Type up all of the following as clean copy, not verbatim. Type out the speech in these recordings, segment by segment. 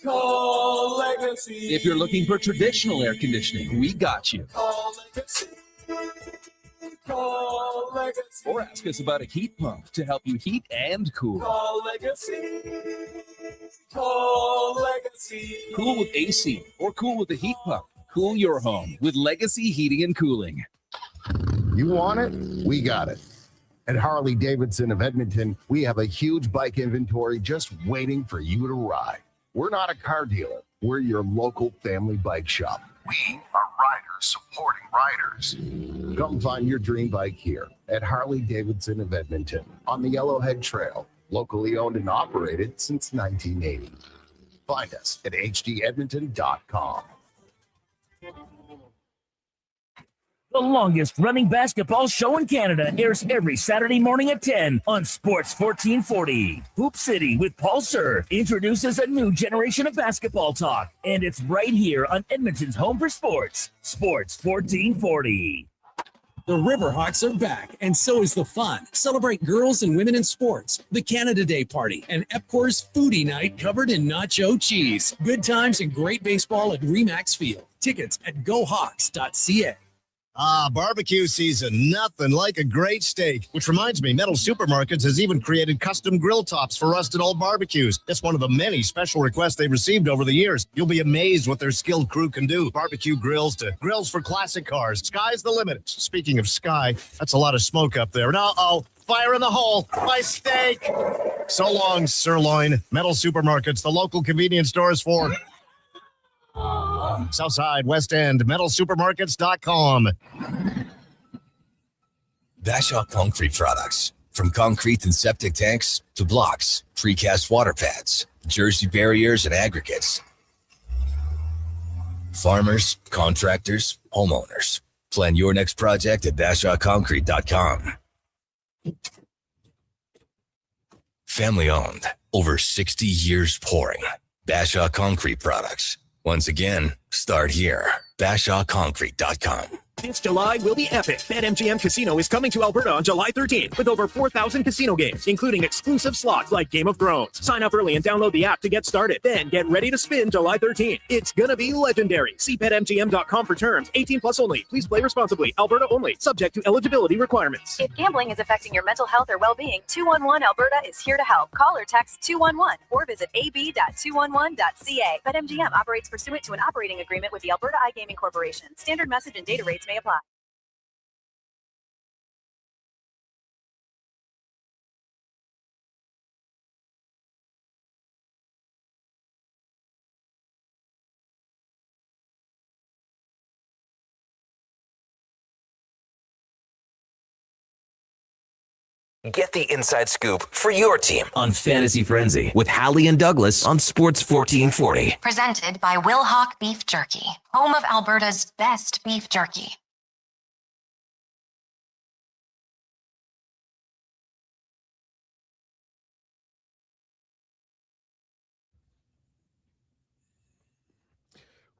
Call Legacy. If you're looking for traditional air conditioning, we got you. Call Legacy. Call Legacy. Or ask us about a heat pump to help you heat and cool. Call Legacy. Call Legacy. Cool with AC or cool with a heat pump. Cool your home with Legacy Heating and Cooling. You want it? We got it. At Harley Davidson of Edmonton, we have a huge bike inventory just waiting for you to ride. We're not a car dealer. We're your local family bike shop. We are riders supporting riders. Come find your dream bike here at Harley Davidson of Edmonton on the Yellowhead Trail, locally owned and operated since 1980. Find us at hdedmonton.com. The longest running basketball show in Canada airs every Saturday morning at 10 on Sports 1440. Hoop City with Paul Sir introduces a new generation of basketball talk, and it's right here on Edmonton's home for sports, Sports 1440. The Riverhawks are back, and so is the fun. Celebrate girls and women in sports, the Canada Day Party, and Epcor's Foodie Night covered in nacho cheese. Good times and great baseball at Remax Field. Tickets at gohawks.ca. Barbecue season. Nothing like a great steak. Which reminds me, Metal Supermarkets has even created custom grill tops for rusted old barbecues. That's one of the many special requests they've received over the years. You'll be amazed what their skilled crew can do. Barbecue grills to grills for classic cars. Sky's the limit. Speaking of sky, that's a lot of smoke up there. Fire in the hole. My steak. So long, sirloin. Metal Supermarkets, the local convenience stores for Southside, West End, metalsupermarkets.com. Bashaw Concrete Products. From concrete and septic tanks to blocks, precast water pads, jersey barriers, and aggregates. Farmers, contractors, homeowners. Plan your next project at bashawconcrete.com. Family owned. Over 60 years pouring. Bashaw Concrete Products. Once again, start here. BashawConcrete.com. This July will be epic. BetMGM Casino is coming to Alberta on July 13th with over 4,000 casino games, including exclusive slots like Game of Thrones. Sign up early and download the app to get started. Then get ready to spin July 13th. It's gonna be legendary. See BetMGM.com for terms. 18 plus only. Please play responsibly. Alberta only. Subject to eligibility requirements. If gambling is affecting your mental health or well-being, 211 Alberta is here to help. Call or text 211 or visit ab.211.ca. BetMGM operates pursuant to an operating agreement with the Alberta iGaming Corporation. Standard message and data rates may apply. Get the inside scoop for your team on Fantasy Frenzy with Halley and Douglas on Sports 1440. Presented by Wilhauk Beef Jerky, home of Alberta's best beef jerky.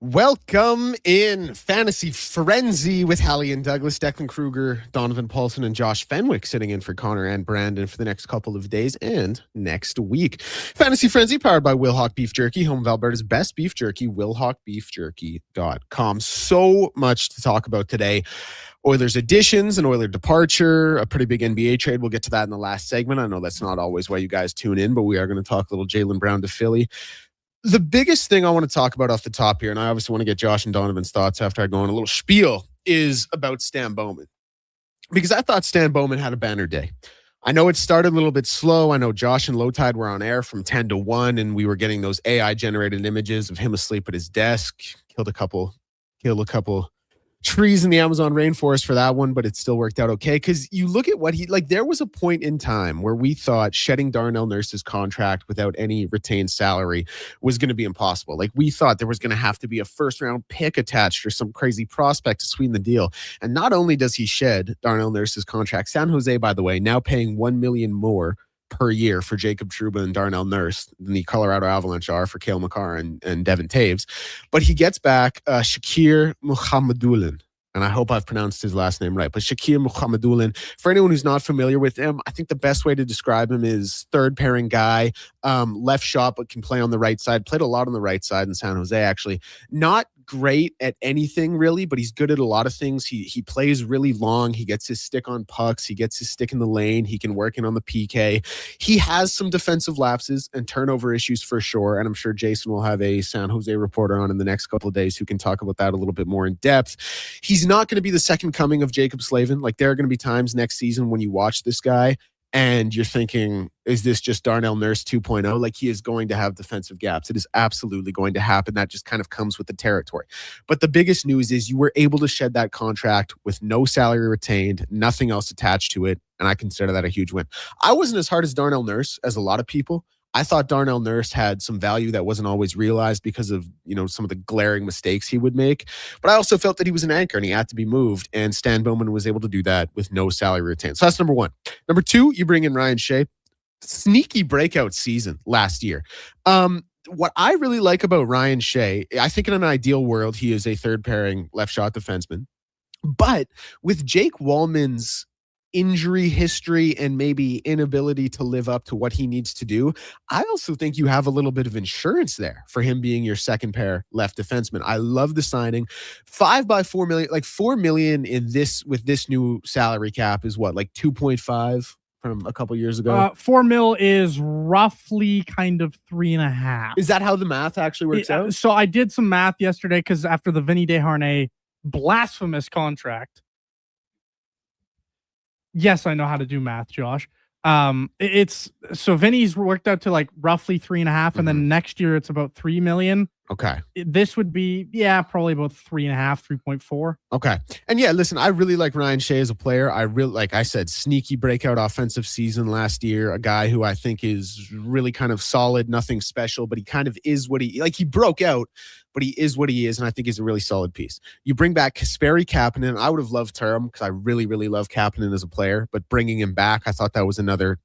Welcome in Fantasy Frenzy with Halley and Douglas, Declan Kruger, Donovan Paulson, and Josh Fenwick sitting in for Connor and Brandon for the next couple of days and next week. Fantasy Frenzy powered by Wilhauk Beef Jerky, home of Alberta's best beef jerky, wilhaukbeefjerky.com. So much to talk about today. Oilers additions, an Oiler departure, a pretty big NBA trade. We'll get to that in the last segment. I know that's not always why you guys tune in, but we are going to talk a little Jaylen Brown to Philly. The biggest thing I want to talk about off the top here, and I obviously want to get Josh and Donovan's thoughts after I go on a little spiel, is about Stan Bowman. Because I thought Stan Bowman had a banner day. I know it started a little bit slow. I know Josh and Lowtide were on air from 10 to 1, and we were getting those AI-generated images of him asleep at his desk. Killed a couple trees in the Amazon rainforest for that one, but it still worked out okay. Because you look at what there was a point in time where we thought shedding Darnell Nurse's contract without any retained salary was going to be impossible. Like, we thought there was going to have to be a first round pick attached or some crazy prospect to sweeten the deal. And not only does he shed Darnell Nurse's contract, San Jose, by the way, now paying $1 million more per year for Jacob Trouba and Darnell Nurse than the Colorado Avalanche are for Cale Makar and Devin Taves. But he gets back Shakir Muhammadulin. and I hope I've pronounced his last name right, but Shakir Muhammadulin. For anyone who's not familiar with him, I think the best way to describe him is third pairing guy, left shot, but can play on the right side. Played a lot on the right side in San Jose, actually. Not great at anything really, but he's good at a lot of things. He plays really long. He gets his stick on pucks. He gets his stick in the lane. He can work in on the PK. He has some defensive lapses and turnover issues for sure. And I'm sure Jason will have a San Jose reporter on in the next couple of days who can talk about that a little bit more in depth. He's not going to be the second coming of Jacob Slavin. Like, there are going to be times next season when you watch this guy and you're thinking, is this just Darnell Nurse 2.0? Like, he is going to have defensive gaps. It is absolutely going to happen. That just kind of comes with the territory. But the biggest news is you were able to shed that contract with no salary retained, nothing else attached to it. And I consider that a huge win. I wasn't as hard as Darnell Nurse as a lot of people. I thought Darnell Nurse had some value that wasn't always realized because of, some of the glaring mistakes he would make. But I also felt that he was an anchor and he had to be moved. And Stan Bowman was able to do that with no salary retained. So that's number one. Number two, you bring in Ryan Shea. Sneaky breakout season last year. What I really like about Ryan Shea, I think in an ideal world, he is a third pairing left shot defenseman. But with Jake Wallman's injury history and maybe inability to live up to what he needs to do, I also think you have a little bit of insurance there for him being your second pair left defenseman. I love the signing. 5 by 4 million, like $4 million in this with this new salary cap is what, like 2.5 from a couple years ago? 4 mil is roughly kind of 3.5. Is that how the math actually works out? So I did some math yesterday because after the Vinny Desharnais blasphemous contract. Yes, I know how to do math, Josh. It's so Vinny's worked out to like roughly 3.5, and then next year it's about 3 million. Okay. This would be, probably about 3.5, 3.4. Okay. And yeah, listen, I really like Ryan Shea as a player. I really, like I said, sneaky breakout offensive season last year. A guy who I think is really kind of solid, nothing special, but he kind of is what he broke out, but he is what he is. And I think he's a really solid piece. You bring back Kasperi Kapanen. I would have loved Term because I really, really love Kapanen as a player, but bringing him back, I thought that was another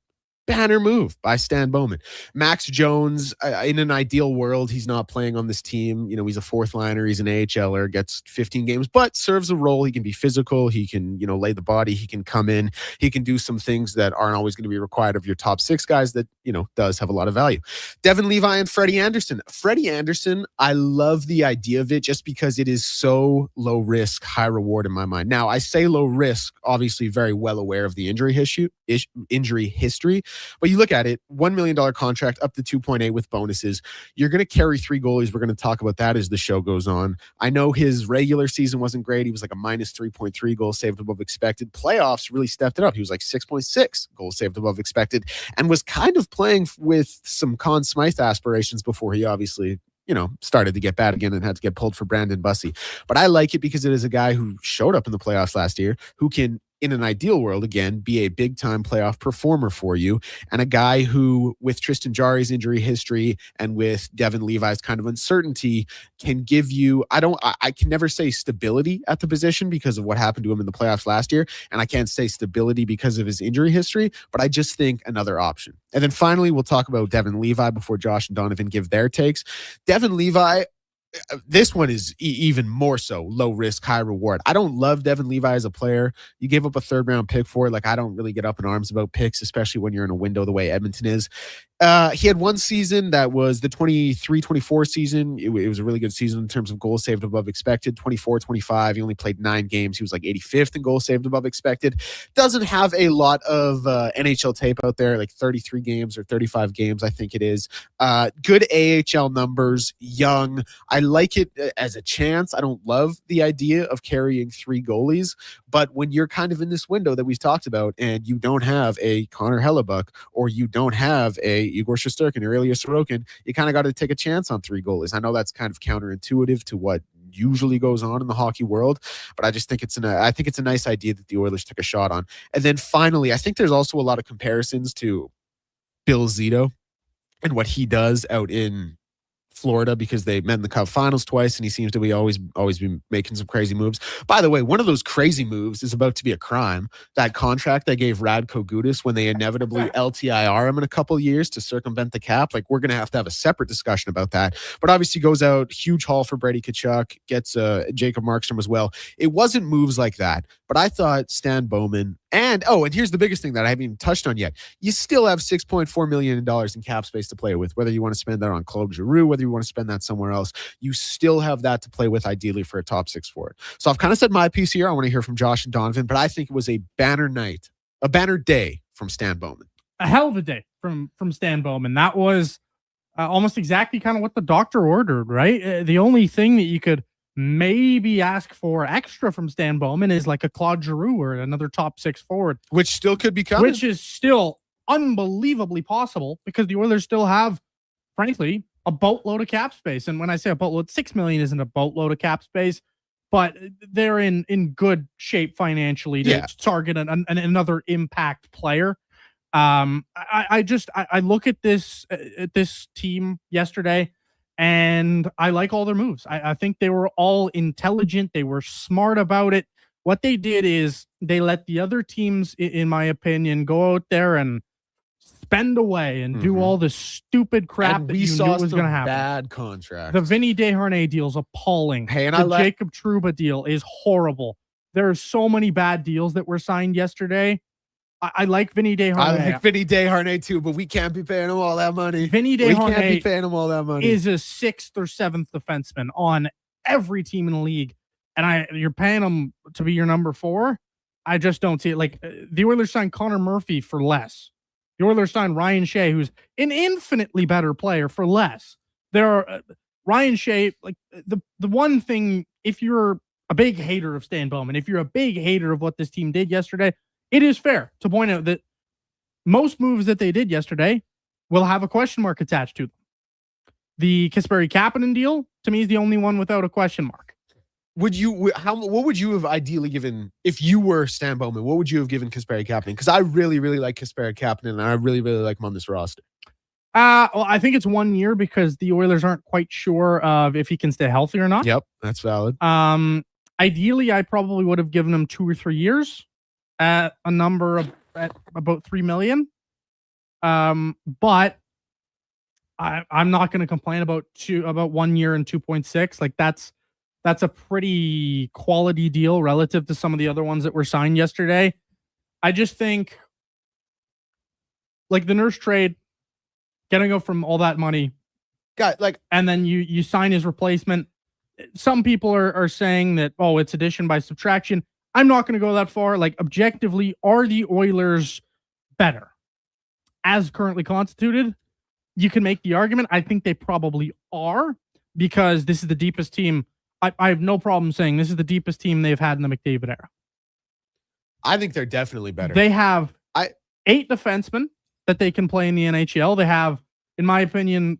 banner move by Stan Bowman. Max Jones, in an ideal world, he's not playing on this team. He's a fourth liner. He's an AHLer, gets 15 games, but serves a role. He can be physical. He can, lay the body. He can come in. He can do some things that aren't always going to be required of your top six guys that, does have a lot of value. Devin Levi and Freddie Anderson. Freddie Anderson, I love the idea of it just because it is so low risk, high reward in my mind. Now, I say low risk, obviously very well aware of the injury history. But you look at it, $1 million contract up to 2.8 with bonuses. You're going to carry 3 goalies. We're going to talk about that as the show goes on. I know his regular season wasn't great. He was like a minus 3.3 goals saved above expected. Playoffs really stepped it up. He was like 6.6 goals saved above expected and was kind of playing with some Conn Smythe aspirations before he obviously started to get bad again and had to get pulled for Brandon Bussey. But I like it because it is a guy who showed up in the playoffs last year, who can, in an ideal world, again, be a big-time playoff performer for you, and a guy who, with Tristan Jarry's injury history and with Devin Levi's kind of uncertainty, can give you, I can never say stability at the position because of what happened to him in the playoffs last year, and I can't say stability because of his injury history, but I just think another option. And then finally, we'll talk about Devin Levi before Josh and Donovan give their takes. Devin Levi, this one is even more so low risk, high reward. I don't love Devin Levi as a player. You gave up a 3rd round pick for it. Like, I don't really get up in arms about picks, especially when you're in a window the way Edmonton is. He had one season that was the 23-24 season. It was a really good season in terms of goals saved above expected. 24-25. He only played 9 games. He was like 85th in goals saved above expected. Doesn't have a lot of NHL tape out there, like 33 games or 35 games, I think it is. Good AHL numbers, young. I like it as a chance. I don't love the idea of carrying 3 goalies, but when you're kind of in this window that we've talked about and you don't have a Connor Hellebuck or you don't have a Igor Shesterkin or Ilya Sorokin, you kind of got to take a chance on 3 goalies. I know that's kind of counterintuitive to what usually goes on in the hockey world, but I just think it's a nice idea that the Oilers took a shot on. And then finally, I think there's also a lot of comparisons to Bill Zito and what he does out in Florida because they met in the Cup Finals twice, and he seems to be always be making some crazy moves. By the way, one of those crazy moves is about to be a crime. That contract they gave Radko Gudas when they inevitably LTIR him in a couple of years to circumvent the cap. Like, we're going to have a separate discussion about that. But obviously goes out, huge haul for Brady Tkachuk, gets Jacob Markstrom as well. It wasn't moves like that, but I thought Stan Bowman and here's the biggest thing that I haven't even touched on yet. You still have $6.4 million in cap space to play with, whether you want to spend that on Claude Giroux, whether you want to spend that somewhere else. You still have that to play with, ideally, for a top 6 forward. So I've kind of said my piece here. I want to hear from Josh and Donovan, but I think it was a banner night, a banner day from Stan Bowman. A hell of a day from Stan Bowman. That was almost exactly kind of what the doctor ordered, right? The only thing that you could maybe ask for extra from Stan Bowman is like a Claude Giroux or another top 6 forward, which still could be coming, which is still unbelievably possible because the Oilers still have, frankly, a boatload of cap space. And when I say a boatload, $6 million isn't a boatload of cap space, but they're in good shape financially to target another impact player. I look at this team yesterday, and I like all their moves. I think they were all intelligent. They were smart about it. What they did is they let the other teams, in my opinion, go out there and spend away and do all the stupid crap that you knew was going to happen. Bad contract. The Vinny Desharnais deal is appalling. Hey, and the Jacob Trouba deal is horrible. There are so many bad deals that were signed yesterday. I like Vinny Desharnais. I like Vinny Desharnais too, but we can't be paying him all that money. Vinny Desharnais we can't be paying him all that money. Is a 6th or 7th defenseman on every team in the league, and you're paying him to be your number 4. I just don't see it. Like, the Oilers signed Connor Murphy for less. The Oilers signed Ryan Shea, who's an infinitely better player, for less. There are Ryan Shea. Like, the one thing, if you're a big hater of Stan Bowman, if you're a big hater of what this team did yesterday, it is fair to point out that most moves that they did yesterday will have a question mark attached to them. The Kasperi-Kapanen deal, to me, is the only one without a question mark. What would you have ideally given if you were Stan Bowman? What would you have given Kasperi-Kapanen? Because I really, really like Kasperi-Kapanen, and I really, really like him on this roster. Well, I think it's 1 year because the Oilers aren't quite sure of if he can stay healthy or not. Yep, that's valid. Ideally, I probably would have given him 2 or 3 years at a number of at about $3 million. But I'm not going to complain about 1 year and 2.6. Like, that's a pretty quality deal relative to some of the other ones that were signed yesterday. I just think, like, the Nurse trade, getting up from all that money, and then you sign his replacement. Some people are saying that, it's addition by subtraction. I'm not going to go that far. Like, objectively, are the Oilers better as currently constituted? You can make the argument. I think they probably are, because this is the deepest team. I have no problem saying this is the deepest team they've had in the McDavid era. I think they're definitely better. They have 8 defensemen that they can play in the NHL. They have, in my opinion,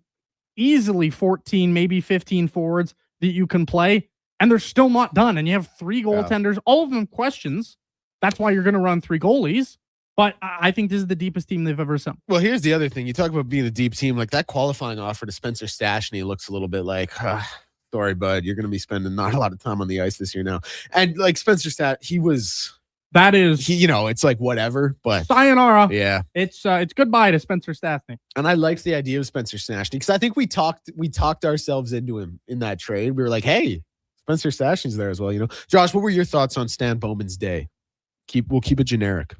easily 14, maybe 15 forwards that you can play, and they're still not done. And you have 3 goaltenders, all of them questions. That's why you're going to run 3 goalies. But I think this is the deepest team they've ever seen. Well, here's the other thing. You talk about being a deep team. Like, that qualifying offer to Spencer Stastny looks a little bit like, sorry, bud, you're going to be spending not a lot of time on the ice this year now. And, like, Spencer it's like whatever, but sayonara. Yeah. It's goodbye to Spencer Stastny. And I liked the idea of Spencer Stastny because I think we talked ourselves into him in that trade. We were like, hey, Spencer Stastny's there as well, Josh, what were your thoughts on Stan Bowman's day? We'll keep it generic.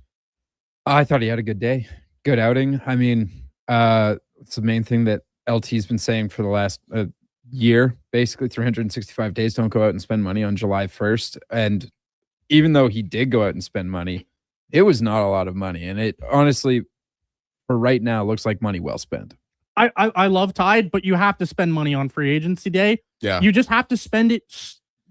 I thought he had a good day. Good outing. I mean, it's the main thing that LT's been saying for the last year, basically 365 days. Don't go out and spend money on July 1st. And even though he did go out and spend money, it was not a lot of money. And it honestly, for right now, looks like money well spent. I love Tide, but you have to spend money on free agency day. Yeah. You just have to spend it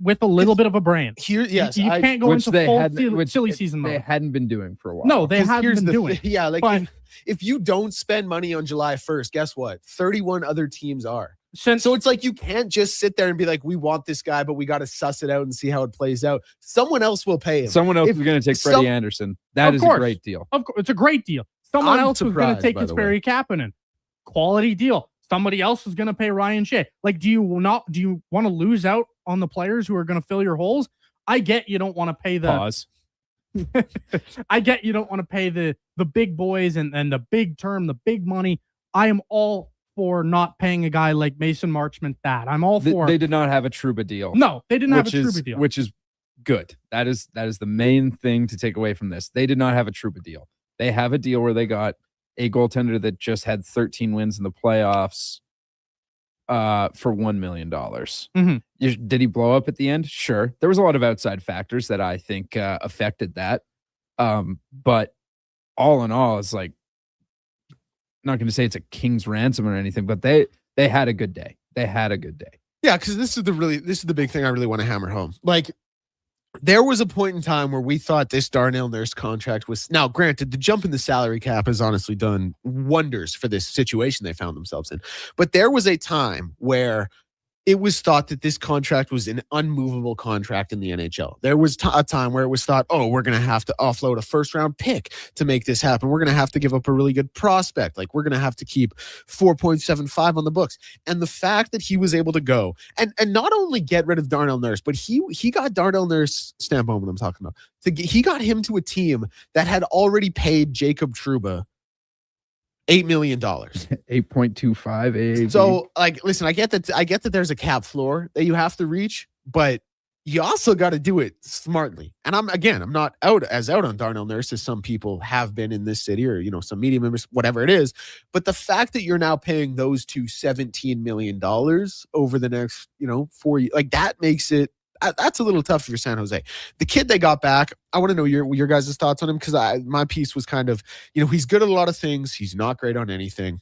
with a little bit of a brand. Here, yes. You can't go into full silly season mode. They hadn't been doing for a while. No, they haven't been doing. Yeah, like if you don't spend money on July 1st, guess what? 31 other teams are. So it's like you can't just sit there and be like, we want this guy, but we got to suss it out and see how it plays out. Someone else will pay him. Someone else is going to take Freddie Anderson. That is a great deal. Of course, it's a great deal. Someone else was going to take Kasperi-Kapanen. Quality deal. somebody else is going to pay Ryan Shea. Like, do you want to lose out on the players who are going to fill your holes? I get you don't want to pay the Pause. I get you don't want to pay the big boys and the big term, the big money. I am all for not paying a guy like Mason Marchment that. I'm all for. They did not have a Trouba deal. No, they didn't have a Trouba deal. Which is good. That is the main thing to take away from this. They did not have a Trouba deal. They have a deal where they got a goaltender that just had 13 wins in the playoffs for $1 million. Mm-hmm. Did he blow up at the end? Sure. There was a lot of outside factors that I think affected that. But all in all, it's like, not going to say it's a king's ransom or anything, but they had a good day. They had a good day. Yeah, because this is the big thing I really want to hammer home. Like, there was a point in time where we thought this Darnell Nurse contract was, now granted, the jump in the salary cap has honestly done wonders for this situation they found themselves in. But there was a time where it was thought that this contract was an unmovable contract in the NHL. There was a time where it was thought, oh, we're going to have to offload a first-round pick to make this happen. We're going to have to give up a really good prospect. Like, we're going to have to keep 4.75 on the books. And the fact that he was able to go and not only get rid of Darnell Nurse, but he got Darnell Nurse, Stan Bowman I'm talking about, he got him to a team that had already paid Jacob Trouba $8 million. 8.25. So, like, listen, I get that there's a cap floor that you have to reach, but you also got to do it smartly. And I'm not out on Darnell Nurse as some people have been in this city, or, some media members, whatever it is. But the fact that you're now paying those two $17 million over the next, 4 years, like, that makes it, that's a little tough for San Jose. The kid they got back, I want to know your guys' thoughts on him, because my piece was kind of, he's good at a lot of things. He's not great on anything.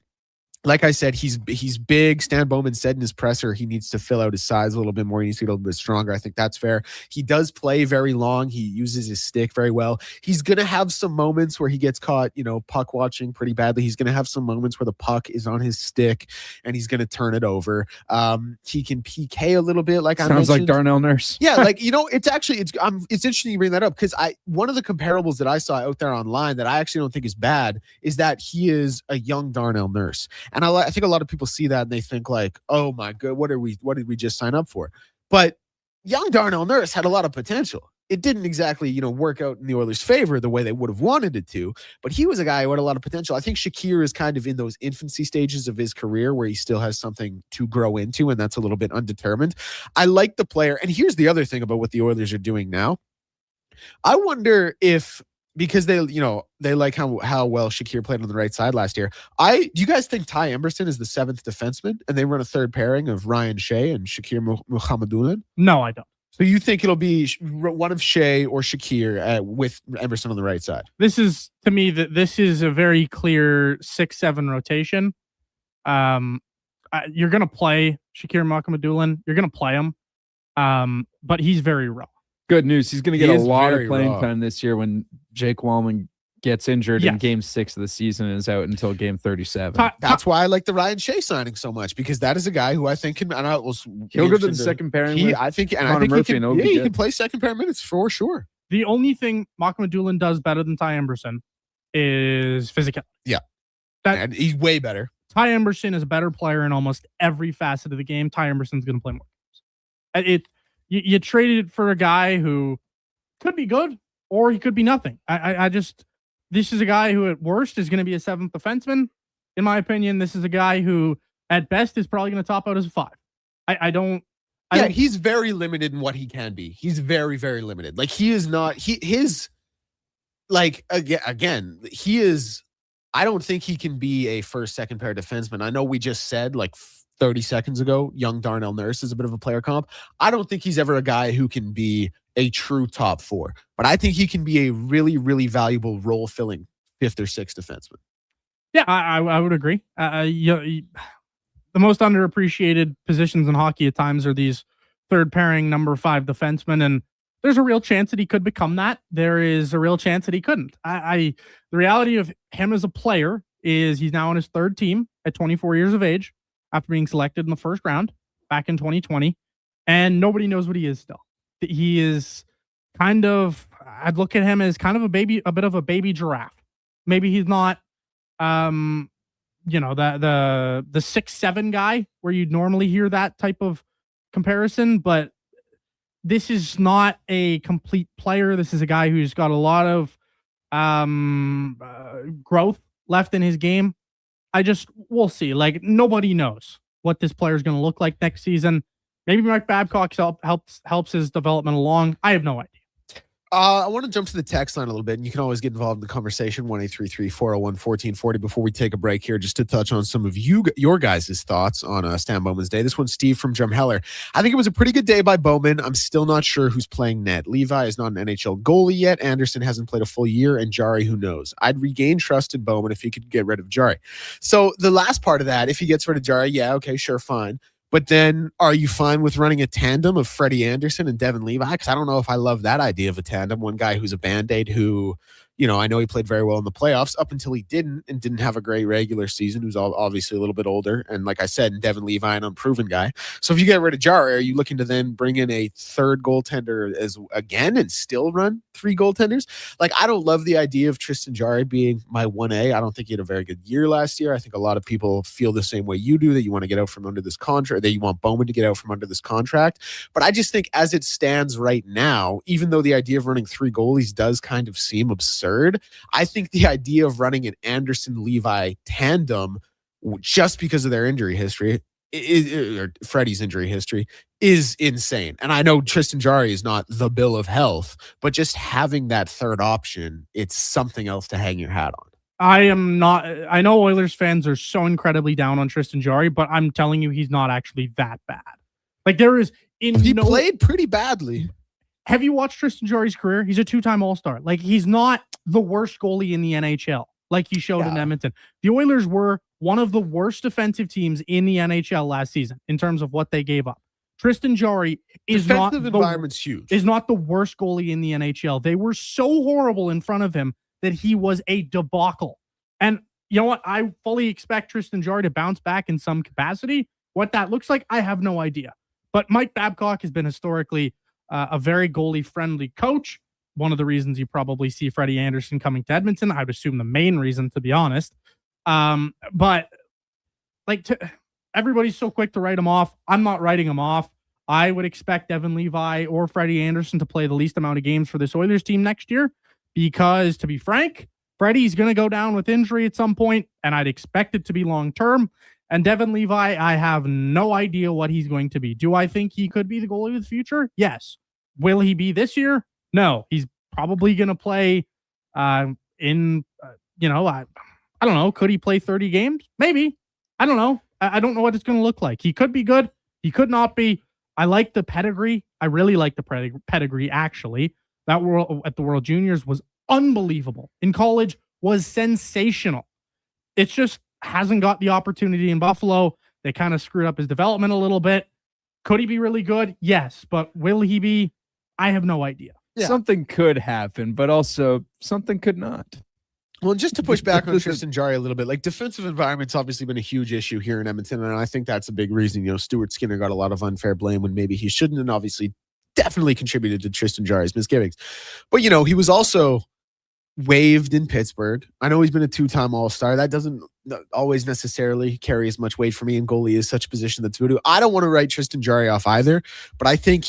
Like I said, he's big. Stan Bowman said in his presser he needs to fill out his size a little bit more. He needs to get a little bit stronger. I think that's fair. He does play very long. He uses his stick very well. He's going to have some moments where he gets caught, puck watching pretty badly. He's going to have some moments where the puck is on his stick and he's going to turn it over. He can PK a little bit, like I mentioned. Sounds like Darnell Nurse. Yeah, like, it's interesting you bring that up, because one of the comparables that I saw out there online that I actually don't think is bad is that he is a young Darnell Nurse. And I think a lot of people see that and they think like, oh my God, what did we just sign up for? But young Darnell Nurse had a lot of potential. It didn't exactly, work out in the Oilers' favor the way they would have wanted it to, but he was a guy who had a lot of potential. I think Shakir is kind of in those infancy stages of his career where he still has something to grow into, and that's a little bit undetermined. I like the player. And here's the other thing about what the Oilers are doing now. I wonder if, because they like how well Shakir played on the right side last year. Do you guys think Ty Emberson is the seventh defenseman and they run a third pairing of Ryan Shea and Shakir Muhammadulin? No, I don't. So you think it'll be one of Shea or Shakir with Emberson on the right side? This is, to me, this is a very clear 6-7 rotation. You're going to play Shakir Muhammadulin. You're going to play him. But he's very raw. Good news. He's going to get a lot of playing time this year when Jake Wallman gets injured in game 6 of the season and is out until game 37. That's why I like the Ryan Shea signing so much, because that is a guy who I think can, he'll go to the second pairing. I think he can play second pair minutes for sure. The only thing Muhammadulin does better than Ty Emberson is physicality. Yeah. And he's way better. Ty Emberson is a better player in almost every facet of the game. Ty Emberson's going to play more games. You traded it for a guy who could be good or he could be nothing. This is a guy who at worst is going to be a seventh defenseman. In my opinion, this is a guy who at best is probably going to top out as a 5. He's very limited in what he can be. He's very, very limited. Like, he is not, he is I don't think he can be a first, second pair defenseman. I know we just said 30 seconds ago, young Darnell Nurse is a bit of a player comp. I don't think he's ever a guy who can be a true top 4, but I think he can be a really, really valuable role-filling 5th or 6th defenseman. Yeah, I would agree. The most underappreciated positions in hockey at times are these third pairing number 5 defensemen, and there's a real chance that he could become that. There is a real chance that he couldn't. The reality of him as a player is he's now on his third team at 24 years of age, after being selected in the first round back in 2020, and nobody knows what he is still. He is kind of, I'd look at him as kind of a bit of a baby giraffe. Maybe he's not the 6'7" guy where you'd normally hear that type of comparison, but this is not a complete player. This is a guy who's got a lot of growth left in his game. We'll see. Like, nobody knows what this player is going to look like next season. Maybe Mike Babcock helps his development along. I have no idea. I want to jump to the text line a little bit, and you can always get involved in the conversation, 1-833-401-1440, before we take a break here, just to touch on some of your guys' thoughts on Stan Bowman's day. This one's Steve from Drumheller. I think it was a pretty good day by Bowman. I'm still not sure who's playing net. Levi is not an NHL goalie yet. Anderson hasn't played a full year, and Jari, who knows? I'd regain trust in Bowman if he could get rid of Jari. So the last part of that, if he gets rid of Jari, yeah, okay, sure, fine. But then are you fine with running a tandem of Freddie Anderson and Devin Levi? Because I don't know if I love that idea of a tandem. One guy who's a Band-Aid who, I know he played very well in the playoffs up until he didn't have a great regular season, who's obviously a little bit older. And like I said, Devin Levi, an unproven guy. So if you get rid of Jari, are you looking to then bring in a third goaltender again and still run 3 goaltenders? Like, I don't love the idea of Tristan Jari being my 1A. I don't think he had a very good year last year. I think a lot of people feel the same way you do, that you want to get out from under this contract, that you want Bowman to get out from under this contract. But I just think as it stands right now, even though the idea of running 3 goalies does kind of seem absurd, I think the idea of running an Anderson-Levi tandem, just because of their injury history, or Freddie's injury history, is insane. And I know Tristan Jari is not the bill of health, but just having that third option, it's something else to hang your hat on. I know Oilers fans are so incredibly down on Tristan Jari, but I'm telling you, he's not actually that bad. Like, he played pretty badly. Have you watched Tristan Jari's career? He's a 2-time All-Star. Like, he's not the worst goalie in the NHL, like he showed in Edmonton. The Oilers were one of the worst defensive teams in the NHL last season in terms of what they gave up. Tristan Jari is not the worst goalie in the NHL. They were so horrible in front of him that he was a debacle. And you know what? I fully expect Tristan Jari to bounce back in some capacity. What that looks like, I have no idea. But Mike Babcock has been historically a very goalie-friendly coach. One of the reasons you probably see Freddie Anderson coming to Edmonton. I would assume the main reason, to be honest. But everybody's so quick to write him off. I'm not writing him off. I would expect Devin Levi or Freddie Anderson to play the least amount of games for this Oilers team next year because, to be frank, Freddie's going to go down with injury at some point, and I'd expect it to be long-term. And Devin Levi, I have no idea what he's going to be. Do I think he could be the goalie of the future? Yes. Will he be this year? No. He's probably going to play I don't know. Could he play 30 games? Maybe. I don't know. I don't know what it's going to look like. He could be good. He could not be. I like the pedigree. I really like the pedigree, actually. That world at the World Juniors was unbelievable. In college was sensational. It's just hasn't got the opportunity in Buffalo. They kind of screwed up his development a little bit. Could he be really good? Yes. But will he be? I have no idea. Yeah. Something could happen, but also something could not. Well, just to push back on Tristan Jari a little bit, like, defensive environment's obviously been a huge issue here in Edmonton, and I think that's a big reason. Stuart Skinner got a lot of unfair blame when maybe he shouldn't, and obviously definitely contributed to Tristan Jari's misgivings. But, he was also waived in Pittsburgh. I know he's been a 2-time All-Star. That doesn't always necessarily carry as much weight for me, and goalie is such a position that's voodoo. I don't want to write Tristan Jari off either, but I think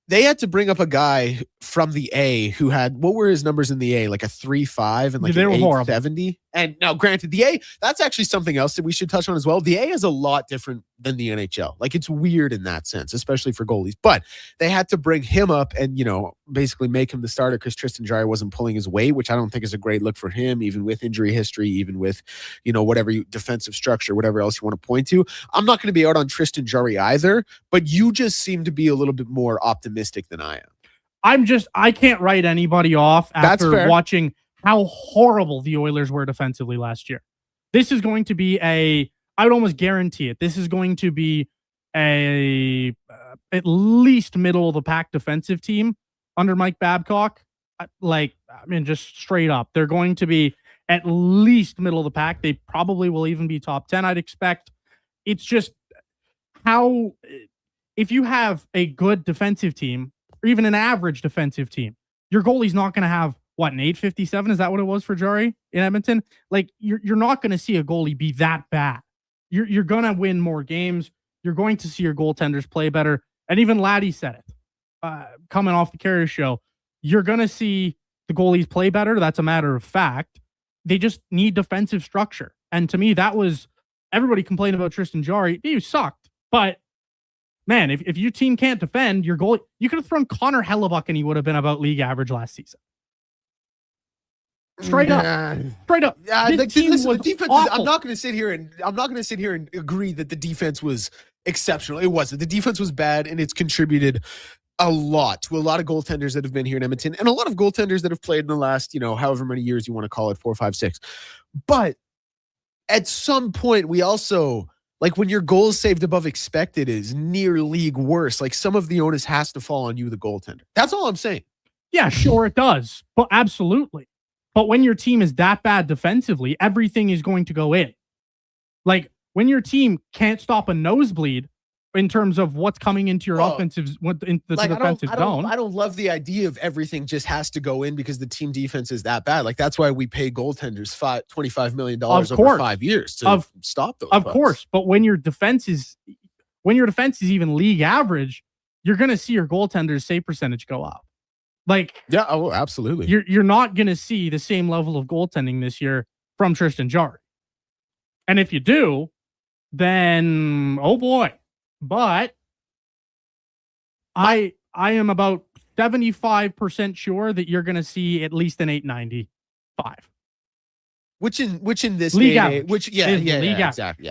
they had to bring up a guy from the A who had, what were his numbers in the A? Like a 3.5 and like an 870. And now, granted, the A, that's actually something else that we should touch on as well. The A is a lot different than the NHL. Like, it's weird in that sense, especially for goalies. But they had to bring him up and, basically make him the starter because Tristan Jari wasn't pulling his weight, which I don't think is a great look for him, even with injury history, even with, whatever defensive structure, whatever else you want to point to. I'm not going to be out on Tristan Jari either, but you just seem to be a little bit more optimistic than I am. I can't write anybody off after watching how horrible the Oilers were defensively last year. This is going to be I would almost guarantee it. This is going to be at least middle of the pack defensive team under Mike Babcock. Just straight up. They're going to be at least middle of the pack. They probably will even be top 10, I'd expect. It's just if you have a good defensive team, or even an average defensive team, your goalie's not going to have what, an 857? Is that what it was for Jari in Edmonton? Like, you're not going to see a goalie be that bad. You're going to win more games. You're going to see your goaltenders play better. And even Laddie said it, coming off the Carrier show, you're going to see the goalies play better. That's a matter of fact. They just need defensive structure. And to me, that was, everybody complained about Tristan Jarry. You sucked. But man, if your team can't defend, your goalie, you could have thrown Connor Hellebuck and he would have been about league average last season. Straight up. Yeah, This team listen, was the defense. awful. I'm not going to sit here and agree that the defense was exceptional. It wasn't. The defense was bad, and it's contributed a lot to a lot of goaltenders that have been here in Edmonton, and a lot of goaltenders that have played in the last, however many years you want to call it, 4, 5, 6. But at some point, we also, like, when your goals saved above expected is near league worse, like, some of the onus has to fall on you, the goaltender. That's all I'm saying. Yeah, sure it does. But absolutely. But when your team is that bad defensively, everything is going to go in. Like, when your team can't stop a nosebleed in terms of what's coming into your offensive, into the defensive zone. I don't love the idea of everything just has to go in because the team defense is that bad. Like, that's why we pay goaltenders $25 million over 5 years to stop those. Of course, but when your defense is even league average, you're going to see your goaltenders' save percentage go up. Like, yeah, oh, absolutely. You're not going to see the same level of goaltending this year from Tristan Jarry. And if you do, then oh boy. But I am about 75% sure that you're going to see at least an 895. Which in this league day, average. Exactly.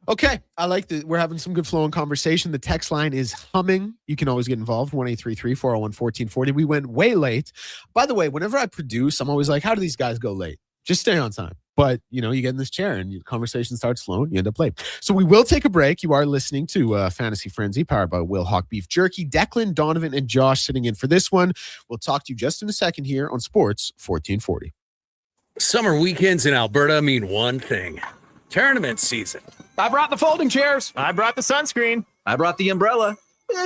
Okay, I like that. We're having some good flowing conversation. The text line is humming. You can always get involved. 1-833-401-1440. We went way late. By the way, whenever I produce, I'm always like, how do these guys go late? Just stay on time. But, you get in this chair and your conversation starts flowing. You end up late. So we will take a break. You are listening to Fantasy Frenzy, powered by Will Hawk Beef Jerky. Declan, Donovan, and Josh sitting in for this one. We'll talk to you just in a second here on Sports 1440. Summer weekends in Alberta mean one thing: tournament season. I brought the folding chairs. I brought the sunscreen. I brought the umbrella,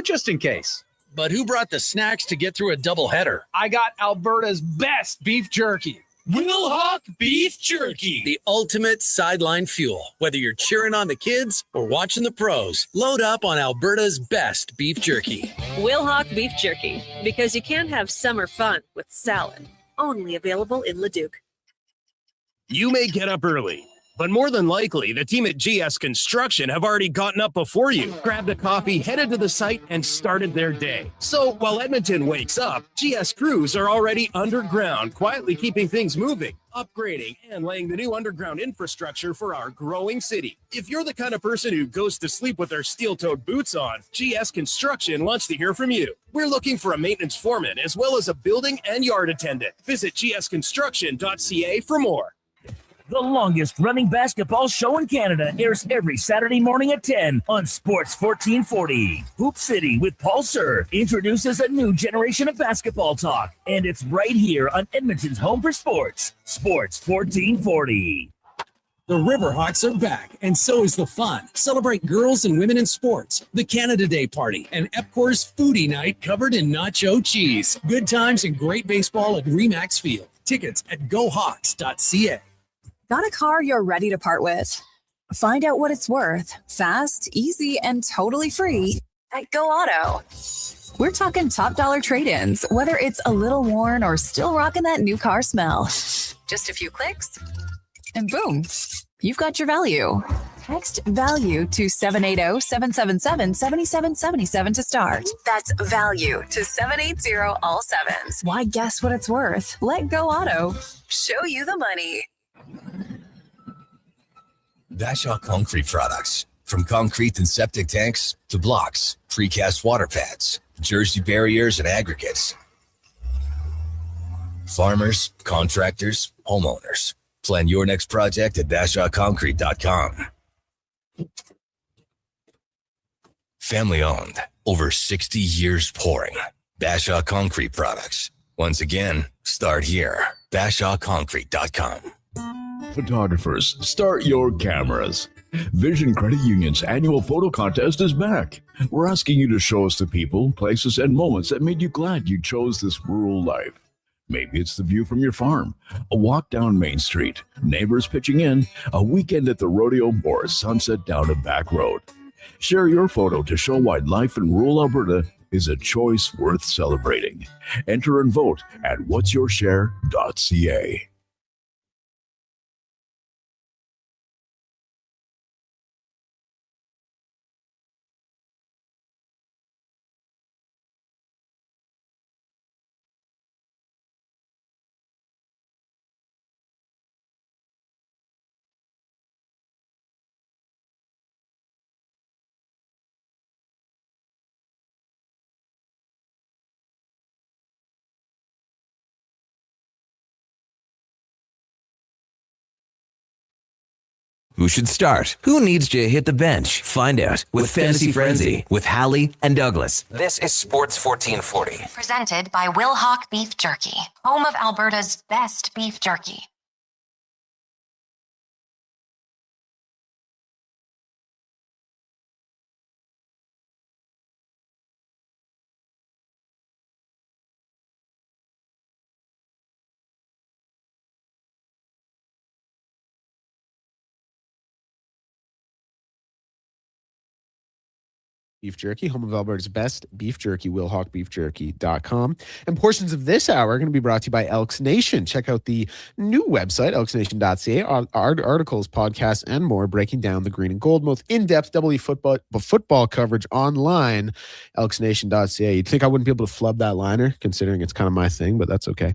just in case. But who brought the snacks to get through a doubleheader? I got Alberta's best beef jerky. Will Hawk Beef Jerky. The ultimate sideline fuel. Whether you're cheering on the kids or watching the pros, load up on Alberta's best beef jerky. Will Hawk Beef Jerky, because you can't have summer fun with salad. Only available in Leduc. You may get up early, but more than likely, the team at GS Construction have already gotten up before you, grabbed a coffee, headed to the site, and started their day. So while Edmonton wakes up, GS crews are already underground, quietly keeping things moving, upgrading, and laying the new underground infrastructure for our growing city. If you're the kind of person who goes to sleep with their steel-toed boots on, GS Construction wants to hear from you. We're looking for a maintenance foreman as well as a building and yard attendant. Visit gsconstruction.ca for more. The longest running basketball show in Canada airs every Saturday morning at 10 on Sports 1440. Hoop City with Paul Sir introduces a new generation of basketball talk, and it's right here on Edmonton's home for sports, Sports 1440. The Riverhawks are back, and so is the fun. Celebrate girls and women in sports, the Canada Day Party, and Epcor's Foodie Night covered in nacho cheese. Good times and great baseball at Remax Field. Tickets at gohawks.ca. Got a car you're ready to part with? Find out what it's worth, fast, easy, and totally free at Go Auto. We're talking top dollar trade-ins, whether it's a little worn or still rocking that new car smell. Just a few clicks, and boom, you've got your value. Text value to 780-777-7777 to start. That's value to 780 all sevens. Why guess what it's worth? Let Go Auto show you the money. Bashaw Concrete Products. From concrete and septic tanks to blocks, precast water pads, Jersey barriers, and aggregates. Farmers, contractors, homeowners. Plan your next project at BashawConcrete.com. Family owned, over 60 years pouring. Bashaw Concrete Products. Once again, start here. BashawConcrete.com. Photographers, start your cameras. Vision Credit Union's annual photo contest is back. We're asking you to show us the people, places, and moments that made you glad you chose this rural life. Maybe it's the view from your farm, a walk down Main Street, neighbors pitching in, a weekend at the rodeo, or a sunset down a back road. Share your photo to show why life in rural Alberta is a choice worth celebrating. Enter and vote at whatsyourshare.ca. Who should start? Who needs to hit the bench? Find out with Fantasy Frenzy with Halley and Douglas. This is Sports 1440. Presented by Will Hawk Beef Jerky, home of Alberta's best beef jerky. Beef jerky, home of Alberta's best beef jerky, willhawkbeefjerky.com. And portions of this hour are going to be brought to you by Elks Nation. Check out the new website, elksnation.ca, articles, podcasts, and more, breaking down the green and gold, most in-depth football coverage online, elksnation.ca. You'd think I wouldn't be able to flub that liner, considering it's kind of my thing, but that's okay.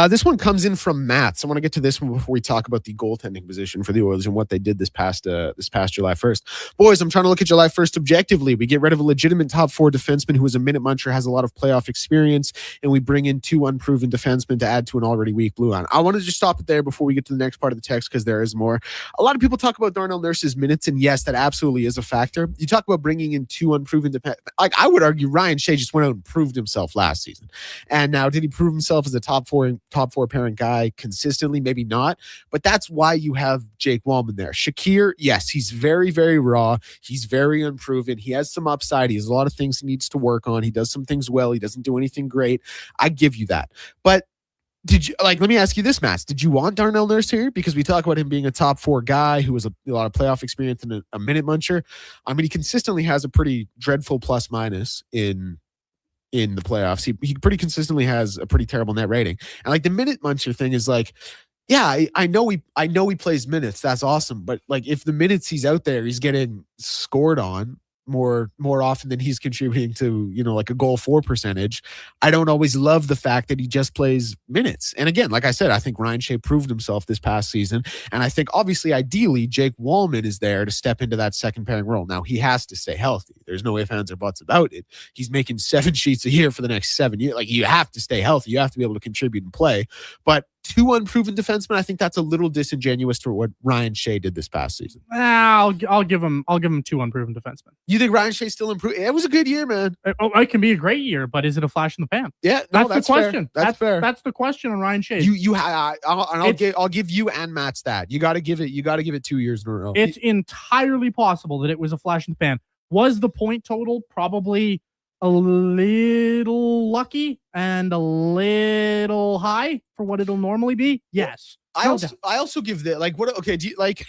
This one comes in from Matt. So I want to get to this one before we talk about the goaltending position for the Oilers and what they did this past July 1st. Boys, I'm trying to look at July 1st objectively. We get rid of a legitimate top four defenseman who is a minute muncher, has a lot of playoff experience, and we bring in two unproven defensemen to add to an already weak blue line. I want to just stop it there before we get to the next part of the text, because there is more. A lot of people talk about Darnell Nurse's minutes, and yes, that absolutely is a factor. You talk about bringing in two unproven like I would argue Ryan Shea just went out and proved himself last season. And now, did he prove himself as a top four pairing guy consistently? Maybe not, but that's why you have Jake Wallman there. Shakir, yes, he's very, very raw. He's very unproven. He has some upside. He has a lot of things he needs to work on. He does some things well. He doesn't do anything great. I give you that. But let me ask you this, Matt. Did you want Darnell Nurse here? Because we talk about him being a top four guy who has a lot of playoff experience and a minute muncher. I mean, he consistently has a pretty dreadful plus minus in the playoffs. He pretty consistently has a pretty terrible net rating. And like the minute muncher thing is like, yeah, I know he plays minutes. That's awesome. But like if the minutes he's out there, he's getting scored on more often than he's contributing to, like a goal for percentage. I don't always love the fact that he just plays minutes. And again, like I said, I think Ryan Shea proved himself this past season. And I think obviously, ideally, Jake Wallman is there to step into that second pairing role. Now he has to stay healthy. There's no ifs, ands, or buts about it. He's making 7 sheets a year for the next 7 years. Like, you have to stay healthy. You have to be able to contribute and play. But two unproven defensemen, I think that's a little disingenuous to what Ryan Shea did this past season. I'll give him two unproven defensemen. You think Ryan Shea still improved? It was a good year, man. It can be a great year, but is it a flash in the pan? Yeah, that's the question. Fair. That's fair. That's the question on Ryan Shea. I'll give you and Matt's that. You got to give it 2 years in a row. It's entirely possible that it was a flash in the pan. Was the point total probably a little lucky and a little high for what it'll normally be? Yes. I also give that, like, what, okay, do you, like,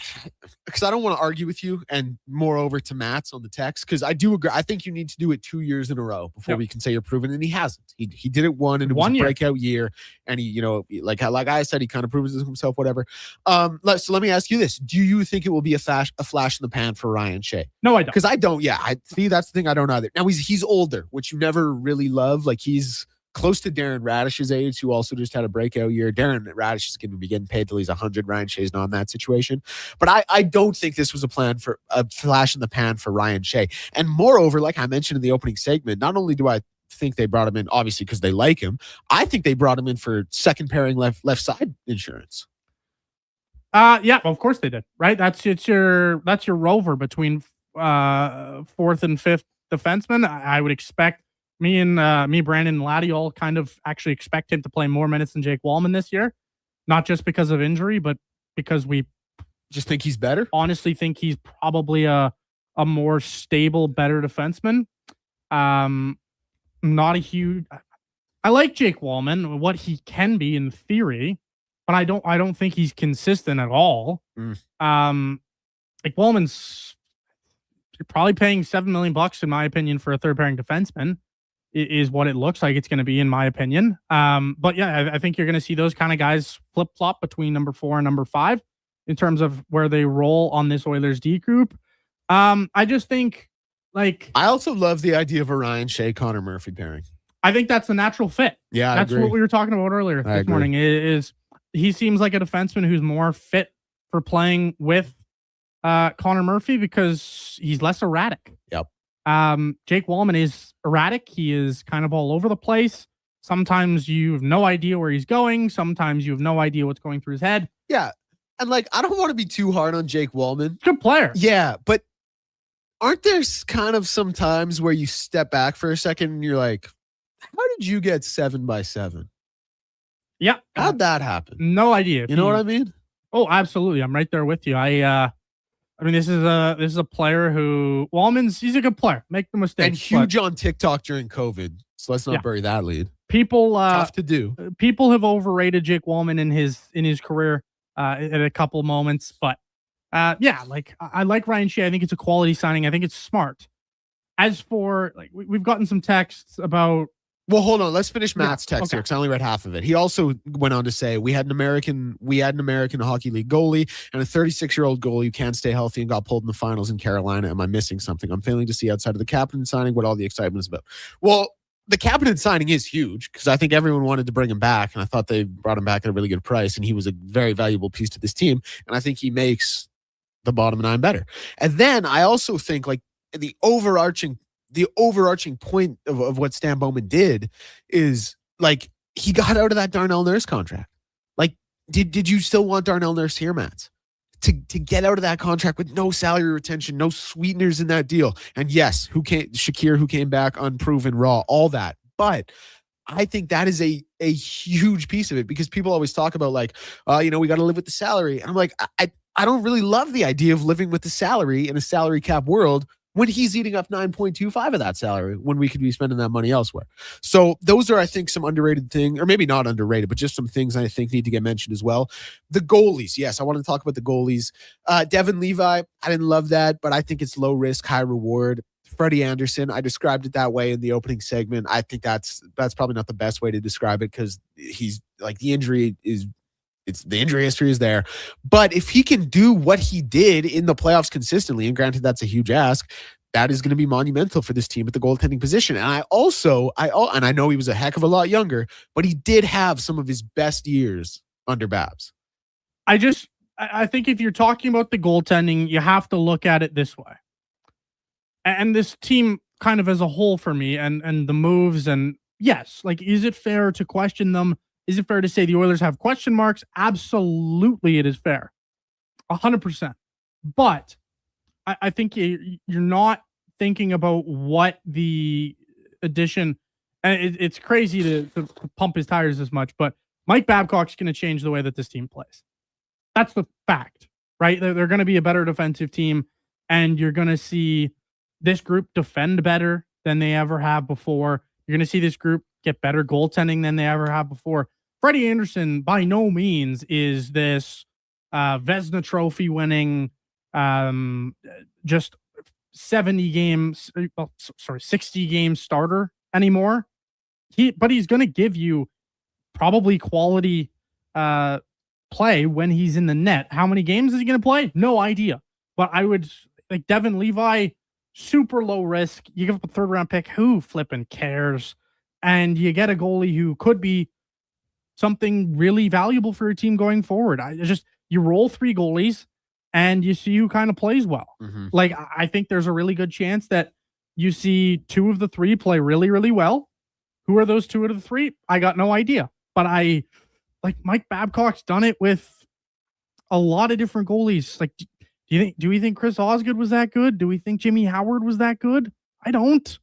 because I don't want to argue with you, and moreover to Matt's on the text, because I do agree. I think you need to do it 2 years in a row before we can say you're proven, and he hasn't. He did it one, and it was a breakout year, and he, like I said, he kind of proves himself, whatever. So let me ask you this. Do you think it will be a flash in the pan for Ryan Shea? No, I don't. Because I don't, I see, that's the thing, I don't either. Now, he's older, which you never really love. Like, he's close to Darren Radish's age, who also just had a breakout year. Darren Radish is going to be getting paid till he's 100. Ryan Shea's not in that situation. But I don't think this was a plan for a flash in the pan for Ryan Shea. And moreover, like I mentioned in the opening segment, not only do I think they brought him in, obviously, because they like him, I think they brought him in for second pairing left side insurance. Yeah, of course they did. Right? That's your rover between fourth and fifth defenseman. I would expect me, Brandon, and Laddie all kind of actually expect him to play more minutes than Jake Wallman this year. Not just because of injury, but because we just think he's better. Honestly, think he's probably a more stable, better defenseman. Not a huge. I like Jake Wallman, what he can be in theory, but I don't think he's consistent at all. Like Wallman's, you're probably paying $7 million in my opinion for a third pairing defenseman is what it looks like it's going to be in my opinion. But yeah, I think you're going to see those kind of guys flip flop between number 4 and number 5 in terms of where they roll on this Oilers D group. I just think like I also love the idea of a Ryan Shea Connor Murphy pairing. I think that's a natural fit. Yeah, that's what we were talking about earlier this morning. Is he seems like a defenseman who's more fit for playing with Connor Murphy because he's less erratic. Yep. Jake Wallman is erratic. He is kind of all over the place. Sometimes you have no idea where he's going. Sometimes you have no idea what's going through his head. Yeah. And like, I don't want to be too hard on Jake Wallman. Good player. Yeah. But aren't there kind of some times where you step back for a second and you're like, how did you get 7x7? Yeah. How'd that happen? No idea. You know what I mean? Oh, absolutely. I'm right there with you. I mean, this is a player who he's a good player. Make the mistake. And huge on TikTok during COVID. So let's not bury that lead. People tough to do. People have overrated Jake Wallman in his career at a couple moments, but yeah, like I like Ryan Shea. I think it's a quality signing. I think it's smart. As for like we've gotten some texts about. Well, hold on. Let's finish Matt's text here because I only read half of it. He also went on to say we had an American Hockey League goalie and a 36-year-old goalie who can't stay healthy and got pulled in the finals in Carolina. Am I missing something? I'm failing to see outside of the captain signing what all the excitement is about. Well, the captain signing is huge because I think everyone wanted to bring him back, and I thought they brought him back at a really good price, and he was a very valuable piece to this team, and I think he makes the bottom 9 better. And then I also think like the overarching point of what Stan Bowman did is like he got out of that Darnell Nurse contract. Like, did you still want Darnell Nurse here, Matt? To get out of that contract with no salary retention, no sweeteners in that deal. And yes, Shakir, who came back unproven, raw, all that. But I think that is a huge piece of it because people always talk about like, we got to live with the salary. And I'm like, I don't really love the idea of living with the salary in a salary cap world when he's eating up 9.25 of that salary when we could be spending that money elsewhere. So those are, I think, some underrated things, or maybe not underrated, but just some things I think need to get mentioned as well. The goalies. Yes, I want to talk about the goalies. Devin Levi, I didn't love that, but I think it's low risk, high reward. Freddie Anderson, I described it that way in the opening segment. I think that's probably not the best way to describe it because he's like the injury history is there. But if he can do what he did in the playoffs consistently, and granted that's a huge ask, that is going to be monumental for this team at the goaltending position. And I know he was a heck of a lot younger, but he did have some of his best years under Babs. I think if you're talking about the goaltending, you have to look at it this way. And this team kind of as a whole for me and the moves and yes, like, is it fair to question them? Is it fair to say the Oilers have question marks? Absolutely, it is fair. 100%. But I think you're not thinking about what the addition, and it's crazy to pump his tires this much, but Mike Babcock's going to change the way that this team plays. That's the fact, right? They're going to be a better defensive team, and you're going to see this group defend better than they ever have before. You're going to see this group get better goaltending than they ever have before. Freddie Anderson, by no means, is this Vezina Trophy winning, just 60 game starter anymore. But he's going to give you probably quality play when he's in the net. How many games is he going to play? No idea. But I would like Devin Levi, super low risk. You give up a 3rd round pick. Who flipping cares? And you get a goalie who could be something really valuable for your team going forward. You roll 3 goalies and you see who kind of plays well. Mm-hmm. Like, I think there's a really good chance that you see 2 of the 3 play really, really well. Who are those 2 out of the 3? I got no idea. But Mike Babcock's done it with a lot of different goalies. Like, do we think Chris Osgood was that good? Do we think Jimmy Howard was that good? I don't.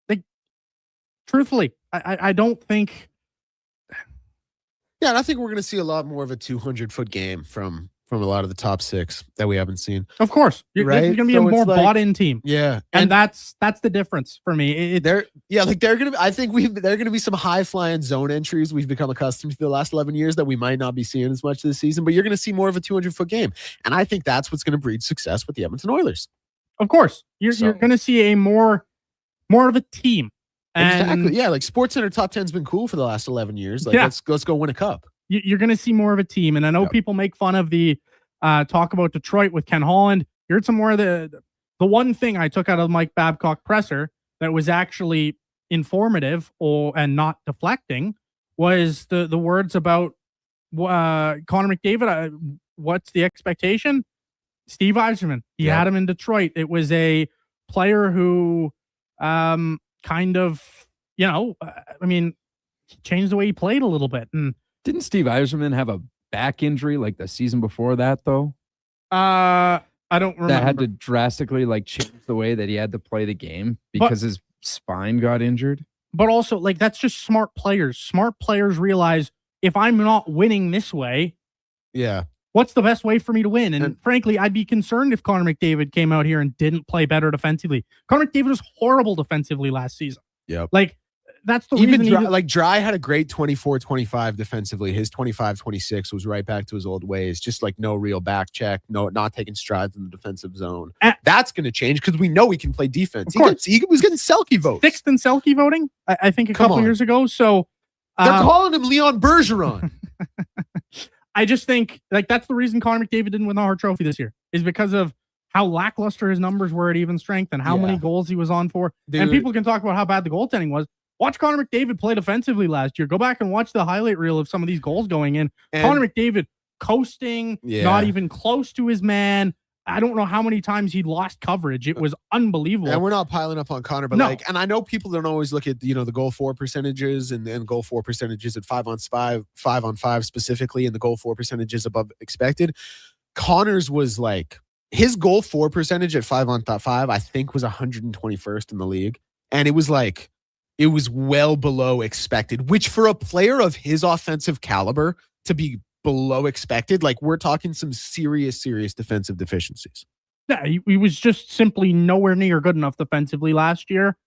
Like, truthfully, I don't think. Yeah, and I think we're going to see a lot more of a 200-foot game from from a lot of the top 6 that we haven't seen. Of course, this Right? is going to be So a more it's like- bought-in team. Yeah, And that's the difference for me. they're gonna. I think they're gonna be some high flying zone entries we've become accustomed to the last 11 years that we might not be seeing as much this season. But you're gonna see more of a 200-foot game, and I think that's what's gonna breed success with the Edmonton Oilers. Of course, you're going to see a more of a team. And Exactly. Yeah, like SportsCenter top 10's been cool for the last 11 years. Like Yeah. let's go win a cup. you're going to see more of a team. And I know people make fun of the talk about Detroit with Ken Holland. You heard some more of the one thing I took out of the Mike Babcock presser that was actually informative and not deflecting was the words about Connor McDavid. What's the expectation? Steve Yzerman. He had him in Detroit. It was a player who kind of, changed the way he played a little bit. And didn't Steve Yzerman have a back injury like the season before that, though? I don't remember. That had to drastically change the way that he had to play the game because his spine got injured. But also, that's just smart players. Smart players realize if I'm not winning this way, what's the best way for me to win? And frankly, I'd be concerned if Connor McDavid came out here and didn't play better defensively. Connor McDavid was horrible defensively last season. Yep. That's the Even reason. Dry had a great 24-25 defensively. His 25-26 was right back to his old ways. Just no real back check, not taking strides in the defensive zone. That's going to change because we know he can play defense. He was getting Selke votes. 6th in Selke voting, I think a couple years ago. So they're calling him Leon Bergeron. I just think that's the reason Connor McDavid didn't win the Hart Trophy this year is because of how lackluster his numbers were at even strength and how many goals he was on for. And people can talk about how bad the goaltending was. Watch Connor McDavid play defensively last year. Go back and watch the highlight reel of some of these goals going in. Connor McDavid coasting, not even close to his man. I don't know how many times he lost coverage. It was unbelievable. And we're not piling up on Connor, but and I know people don't always look at the goal for percentages and goal for percentages at 5-on-5 specifically, and the goal for percentages above expected. Connor's was his goal for percentage at 5-on-5, I think, was 121st in the league, and it was it was well below expected, which for a player of his offensive caliber to be below expected, we're talking some serious defensive deficiencies. Yeah, he was just simply nowhere near good enough defensively last year.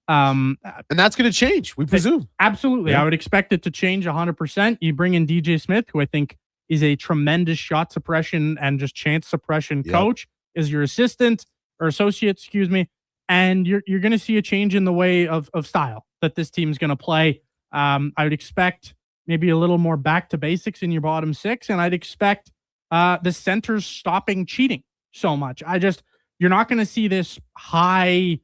And that's going to change, we presume. Absolutely. Yeah. I would expect it to change 100%. You bring in DJ Smith, who I think is a tremendous shot suppression and just chance suppression coach, as your assistant or associate, and you're going to see a change in the way of style that this team's going to play. I would expect maybe a little more back to basics in your bottom 6, and I'd expect the centers stopping cheating so much. You're not going to see this high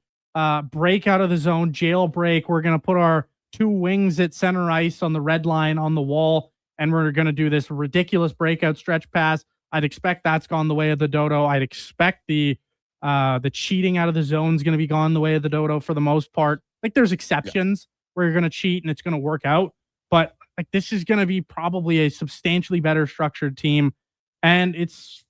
break out of the zone, jailbreak. We're going to put our 2 wings at center ice on the red line on the wall, and we're going to do this ridiculous breakout stretch pass. I'd expect that's gone the way of the dodo. I'd expect the cheating out of the zone is going to be gone the way of the dodo for the most part. There's exceptions where you're going to cheat and it's going to work out, but this is going to be probably a substantially better structured team. And it's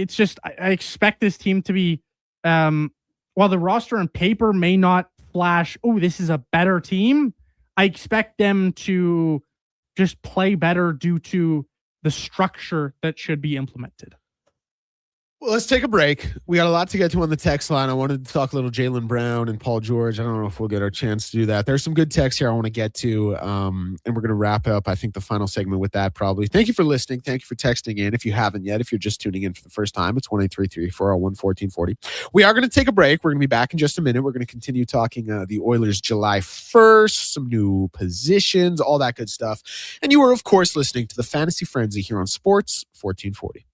just, I expect this team to be, while the roster on paper may not flash, oh, this is a better team, I expect them to just play better due to the structure that should be implemented. Well, let's take a break. We got a lot to get to on the text line. I wanted to talk a little Jaylen Brown and Paul George. I don't know if we'll get our chance to do that. There's some good texts here I want to get to, and we're going to wrap up, I think, the final segment with that probably. Thank you for listening. Thank you for texting in. If you haven't yet, if you're just tuning in for the first time, it's 1-833-401-1440. We are going to take a break. We're going to be back in just a minute. We're going to continue talking the Oilers July 1st, some new positions, all that good stuff. And you are, of course, listening to the Fantasy Frenzy here on Sports 1440.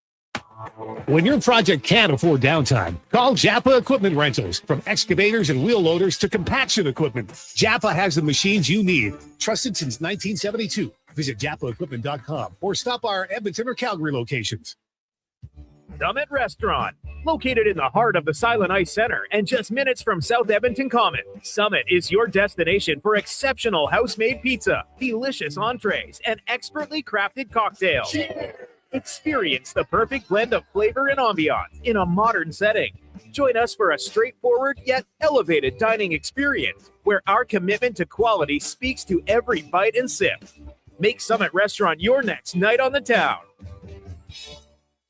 When your project can't afford downtime, call Japa Equipment Rentals. From excavators and wheel loaders to compaction equipment, Japa has the machines you need. Trusted since 1972. Visit JapaEquipment.com or stop our Edmonton or Calgary locations. Summit Restaurant, located in the heart of the Silent Ice Center and just minutes from South Edmonton Common. Summit is your destination for exceptional house-made pizza, delicious entrees, and expertly crafted cocktails. Experience the perfect blend of flavor and ambiance in a modern setting. Join us for a straightforward yet elevated dining experience where our commitment to quality speaks to every bite and sip. Make Summit Restaurant your next night on the town.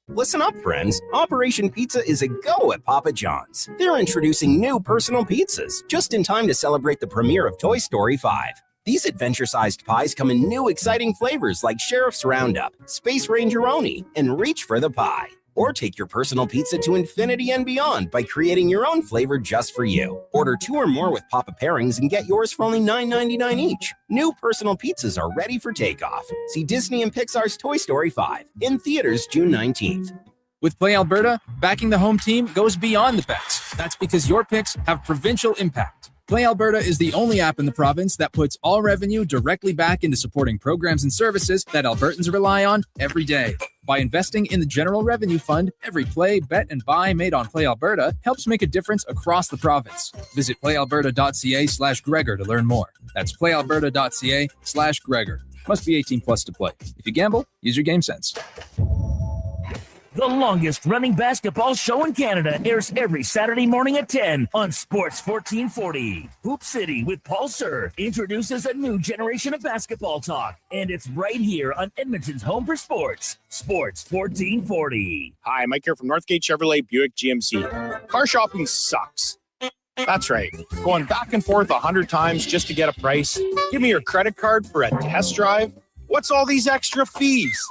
Listen up, friends. Operation Pizza is a go at Papa John's. They're introducing new personal pizzas just in time to celebrate the premiere of Toy Story 5. These adventure-sized pies come in new exciting flavors like Sheriff's Roundup, Space Rangeroni, and Reach for the Pie. Or take your personal pizza to infinity and beyond by creating your own flavor just for you. Order 2 or more with Papa pairings and get yours for only $9.99 each. New personal pizzas are ready for takeoff. See Disney and Pixar's Toy Story 5 in theaters June 19th. With Play Alberta, backing the home team goes beyond the bets. That's because your picks have provincial impact. Play Alberta is the only app in the province that puts all revenue directly back into supporting programs and services that Albertans rely on every day. By investing in the General Revenue Fund, every play, bet, and buy made on Play Alberta helps make a difference across the province. Visit playalberta.ca/Gregor to learn more. That's playalberta.ca/Gregor. Must be 18 plus to play. If you gamble, use your game sense. The longest running basketball show in Canada airs every Saturday morning at 10 on Sports 1440. Hoop City with Paul Sir introduces a new generation of basketball talk, and it's right here on Edmonton's home for sports, Sports 1440. Hi, Mike here from Northgate Chevrolet Buick GMC. Car shopping sucks. That's right. Going back and forth 100 times just to get a price. Give me your credit card for a test drive. What's all these extra fees?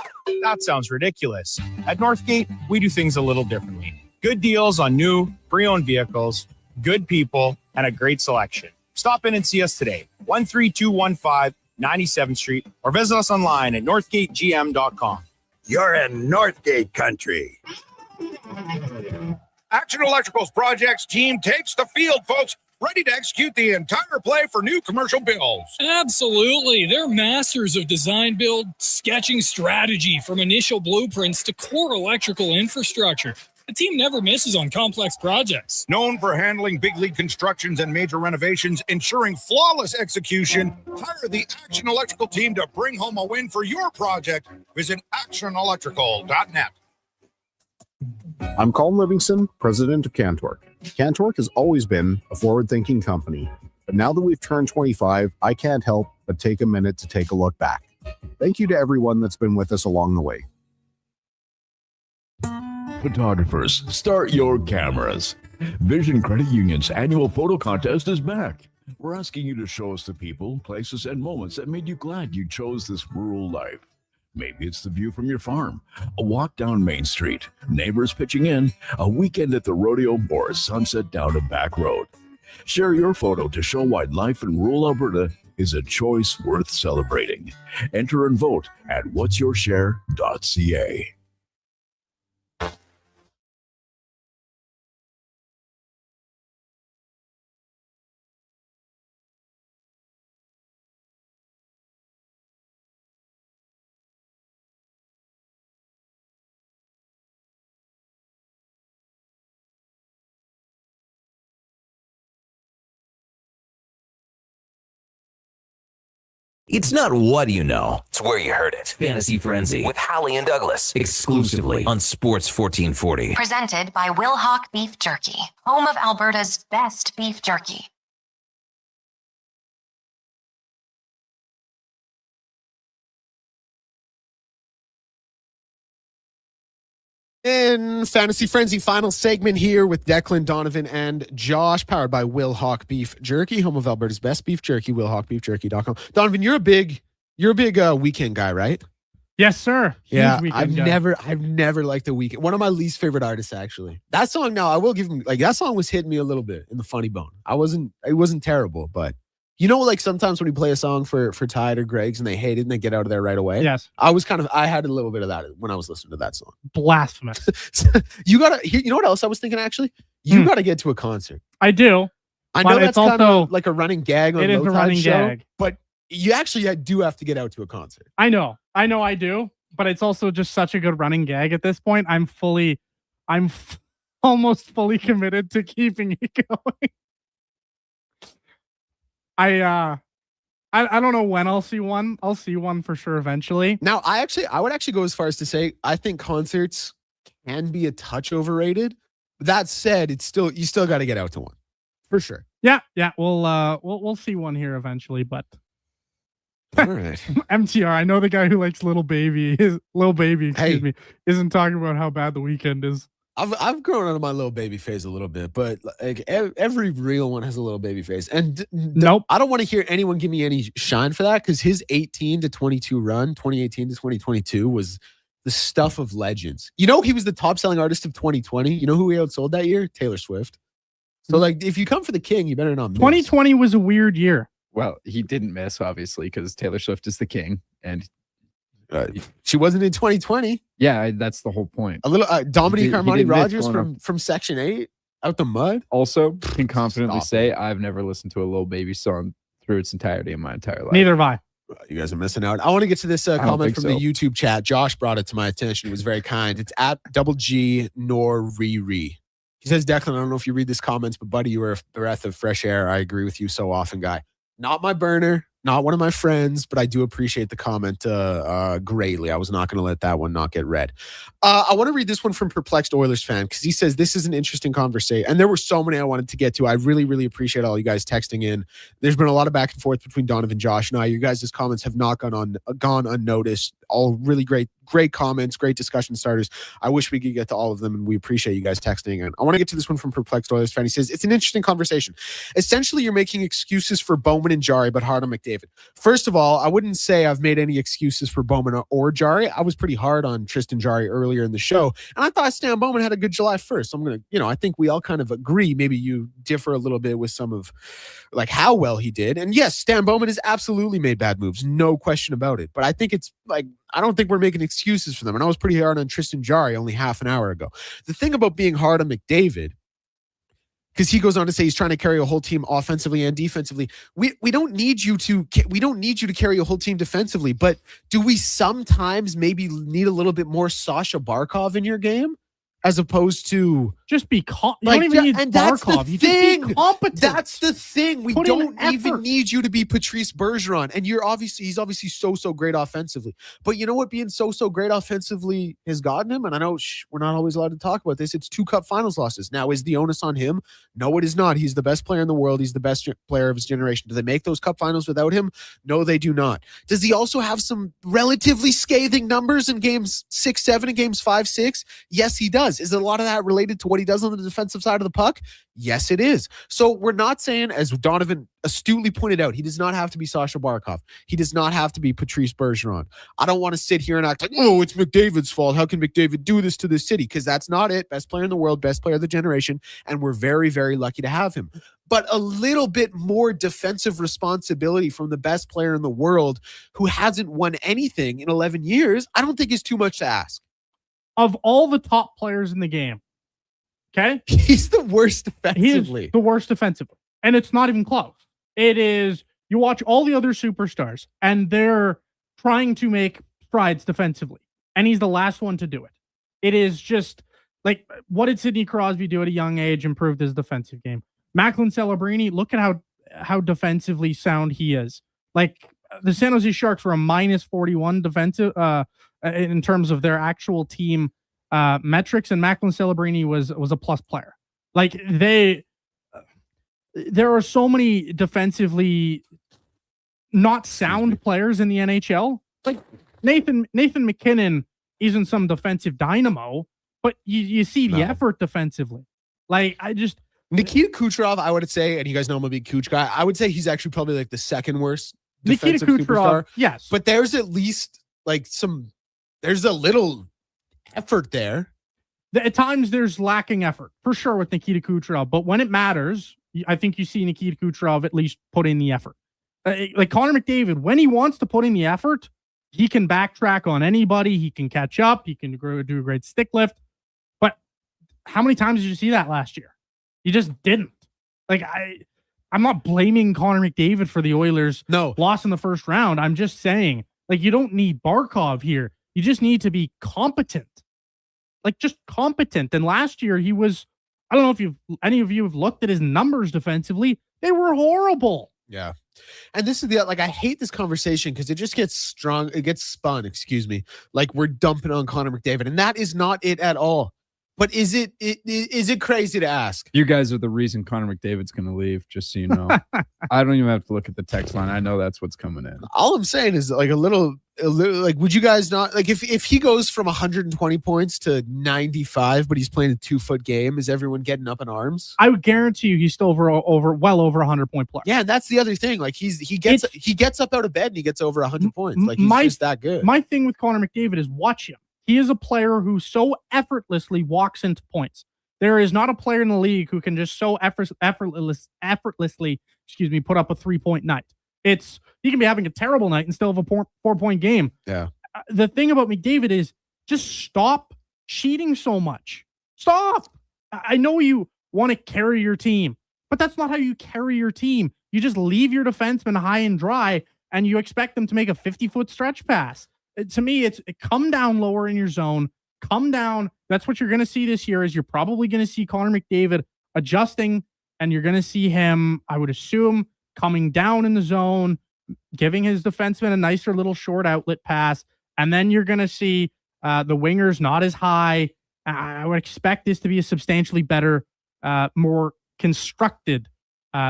That sounds ridiculous. At Northgate, we do things a little differently. Good deals on new, pre-owned vehicles, good people, and a great selection. Stop in and see us today, 13215 97th Street, or visit us online at northgategm.com. You're in Northgate country. Action Electrical's projects team takes the field, folks. Ready to execute the entire play for new commercial builds. Absolutely. They're masters of design build, sketching strategy from initial blueprints to core electrical infrastructure. The team never misses on complex projects. Known for handling big league constructions and major renovations, ensuring flawless execution, hire the Action Electrical team to bring home a win for your project. Visit actionelectrical.net. I'm Colin Livingston, president of Cantork. Cantork has always been a forward-thinking company, but now that we've turned 25, I can't help but take a minute to take a look back. Thank you to everyone that's been with us along the way. Photographers, start your cameras. Vision Credit Union's annual photo contest is back. We're asking you to show us the people, places, and moments that made you glad you chose this rural life. Maybe it's the view from your farm, a walk down Main Street, neighbors pitching in, a weekend at the rodeo, or a sunset down a back road. Share your photo to show why life in rural Alberta is a choice worth celebrating. Enter and vote at whatsyourshare.ca. It's not what you know, it's where you heard it. Fantasy Frenzy with Halley and Douglas, exclusively on Sports 1440. Presented by Will Hawk Beef Jerky, home of Alberta's best beef jerky. In Fantasy Frenzy, final segment here with Declan, Donovan, and Josh, powered by Will Hawk Beef Jerky, home of Alberta's best beef jerky, willhawkbeefjerky.com. Donovan, you're a big weekend guy, right? Yes, sir. Yeah, Huge I've Weeknd guy. never liked The Weeknd. One of my least favorite artists, actually. That song, now I will give him, like, that song was hitting me a little bit in the funny bone. It wasn't terrible, but you know, like sometimes when you play a song for Tide or Greg's and they hate it and they get out of there right away. Yes. I had a little bit of that when I was listening to that song. Blasphemous. You know what else I was thinking, actually? You got to get to a concert. I do. I know that's kind of like a running gag on It is Low a Tide running show, gag. but you actually do have to get out to a concert. I know I do, but it's also just such a good running gag at this point. I'm almost fully committed to keeping it going. I don't know when I'll see one. I'll see one for sure eventually. Now, I would actually go as far as to say I think concerts can be a touch overrated. That said, you still got to get out to one for sure. Yeah. We'll see one here eventually, but All right. MTR. I know the guy who likes Little Baby. Excuse me, isn't talking about how bad the weekend is. I've grown out of my little baby phase a little bit, but like every real one has a little baby phase. And nope, I don't want to hear anyone give me any shine for that, because his 18 to 22 run, 2018 to 2022, was the stuff of legends. You know, he was the top selling artist of 2020. You know who he outsold that year? Taylor Swift. So like, if you come for the king, you better not miss. 2020 was a weird year. Well, he didn't miss, obviously, because Taylor Swift is the king, and she wasn't in 2020. Yeah, that's the whole point. A little Dominique Armani Rogers from Section 8 out the mud. Also, can confidently say I've never listened to a Lil Baby song through its entirety in my entire life. Neither have I. You guys are missing out. I want to get to this comment from the YouTube chat. Josh brought it to my attention. It was very kind. It's at Double G Nor Riri. He says, Declan, I don't know if you read these comments, but buddy, you are a breath of fresh air. I agree with you so often, guy. Not my burner, not one of my friends, but I do appreciate the comment greatly. I was not going to let that one not get read. I want to read this one from Perplexed Oilers fan, because he says, this is an interesting conversation. And there were so many I wanted to get to. I really, really appreciate all you guys texting in. There's been a lot of back and forth between Donovan, Josh, and I. You guys' comments have not gone unnoticed. All really great comments, great discussion starters. I wish we could get to all of them, and we appreciate you guys texting. And I want to get to this one from Perplexed Oilers fan. He says, it's an interesting conversation. Essentially, you're making excuses for Bowman and Jari, but hard on McDavid. First of all, I wouldn't say I've made any excuses for Bowman or Jari. I was pretty hard on Tristan Jari earlier in the show, and I thought Stan Bowman had a good July 1st. So I'm going to, I think we all kind of agree. Maybe you differ a little bit with some of like how well he did. And yes, Stan Bowman has absolutely made bad moves. No question about it. But I think it's like, I don't think we're making excuses for them. And I was pretty hard on Tristan Jari only half an hour ago. The thing about being hard on McDavid, because he goes on to say he's trying to carry a whole team offensively and defensively. We don't need you to carry a whole team defensively, but do we sometimes maybe need a little bit more Sasha Barkov in your game? As opposed to just be you don't even need Barkov. You just be competent. That's the thing. We don't even need you to be Patrice Bergeron. And he's obviously so great offensively. But you know what being so great offensively has gotten him? And I know we're not always allowed to talk about this. It's 2 Cup Finals losses. Now, is the onus on him? No, it is not. He's the best player in the world. He's the best player of his generation. Do they make those Cup Finals without him? No, they do not. Does he also have some relatively scathing numbers in games 6-7 and games 5-6? Yes, he does. Is a lot of that related to what he does on the defensive side of the puck? Yes, it is. So we're not saying, as Donovan astutely pointed out, he does not have to be Sasha Barkov. He does not have to be Patrice Bergeron. I don't want to sit here and act like, oh, it's McDavid's fault. How can McDavid do this to the city? Because that's not it. Best player in the world, best player of the generation, and we're very, very lucky to have him. But a little bit more defensive responsibility from the best player in the world who hasn't won anything in 11 years, I don't think is too much to ask. Of all the top players in the game, okay? He's the worst defensively. He's the worst defensively. And it's not even close. It is, you watch all the other superstars, and they're trying to make strides defensively. And he's the last one to do it. It is just, like, what did Sidney Crosby do at a young age? Improved his defensive game. Macklin Celebrini, look at how defensively sound he is. Like, the San Jose Sharks were a minus 41 defensive, in terms of their actual team metrics, and Macklin Celebrini was a plus player. Like there are so many defensively not sound players in the NHL. Like Nathan McKinnon isn't some defensive dynamo, but you see the effort defensively. Like Nikita Kucherov, I would say, and you guys know I'm a big Kuch guy. I would say he's actually probably like the second worst defensive superstar. Yes, but there's at least like there's a little effort there. At times there's lacking effort for sure with Nikita Kucherov, but when it matters, I think you see Nikita Kucherov at least put in the effort. Like Connor McDavid, when he wants to put in the effort, he can backtrack on anybody. He can catch up. He can do a great stick lift. But how many times did you see that last year? You just didn't. Like I'm not blaming Connor McDavid for the Oilers' loss in the first round. I'm just saying, like, you don't need Barkov here. You just need to be competent. Like, just competent. And last year he was, I don't know if any of you have looked at his numbers defensively. They were horrible. Yeah. And this is I hate this conversation because it just gets strong. It gets spun, like we're dumping on Connor McDavid. And that is not it at all. But is it crazy to ask? You guys are the reason Connor McDavid's going to leave, just so you know. I don't even have to look at the text line. I know that's what's coming in. All I'm saying is like a little like, would you guys not like if he goes from 120 points to 95, but he's playing a 2-foot game, is everyone getting up in arms? I would guarantee you he's still well over 100 point player. Yeah, and that's the other thing. Like he gets up out of bed and he gets over 100 points. Like he's just that good. My thing with Connor McDavid is watch him. He is a player who so effortlessly walks into points. There is not a player in the league who can just so effortlessly, put up a 3-point night. He can be having a terrible night and still have a 4-point game. Yeah. The thing about McDavid is just stop cheating so much. Stop. I know you want to carry your team, but that's not how you carry your team. You just leave your defenseman high and dry and you expect them to make a 50-foot stretch pass. To me, it's come down lower in your zone. Come down. That's what you're going to see this year. Is you're probably going to see Connor McDavid adjusting, and you're going to see him, I would assume, coming down in the zone, giving his defenseman a nicer little short outlet pass, and then you're going to see the wingers not as high. I would expect this to be a substantially better, more constructed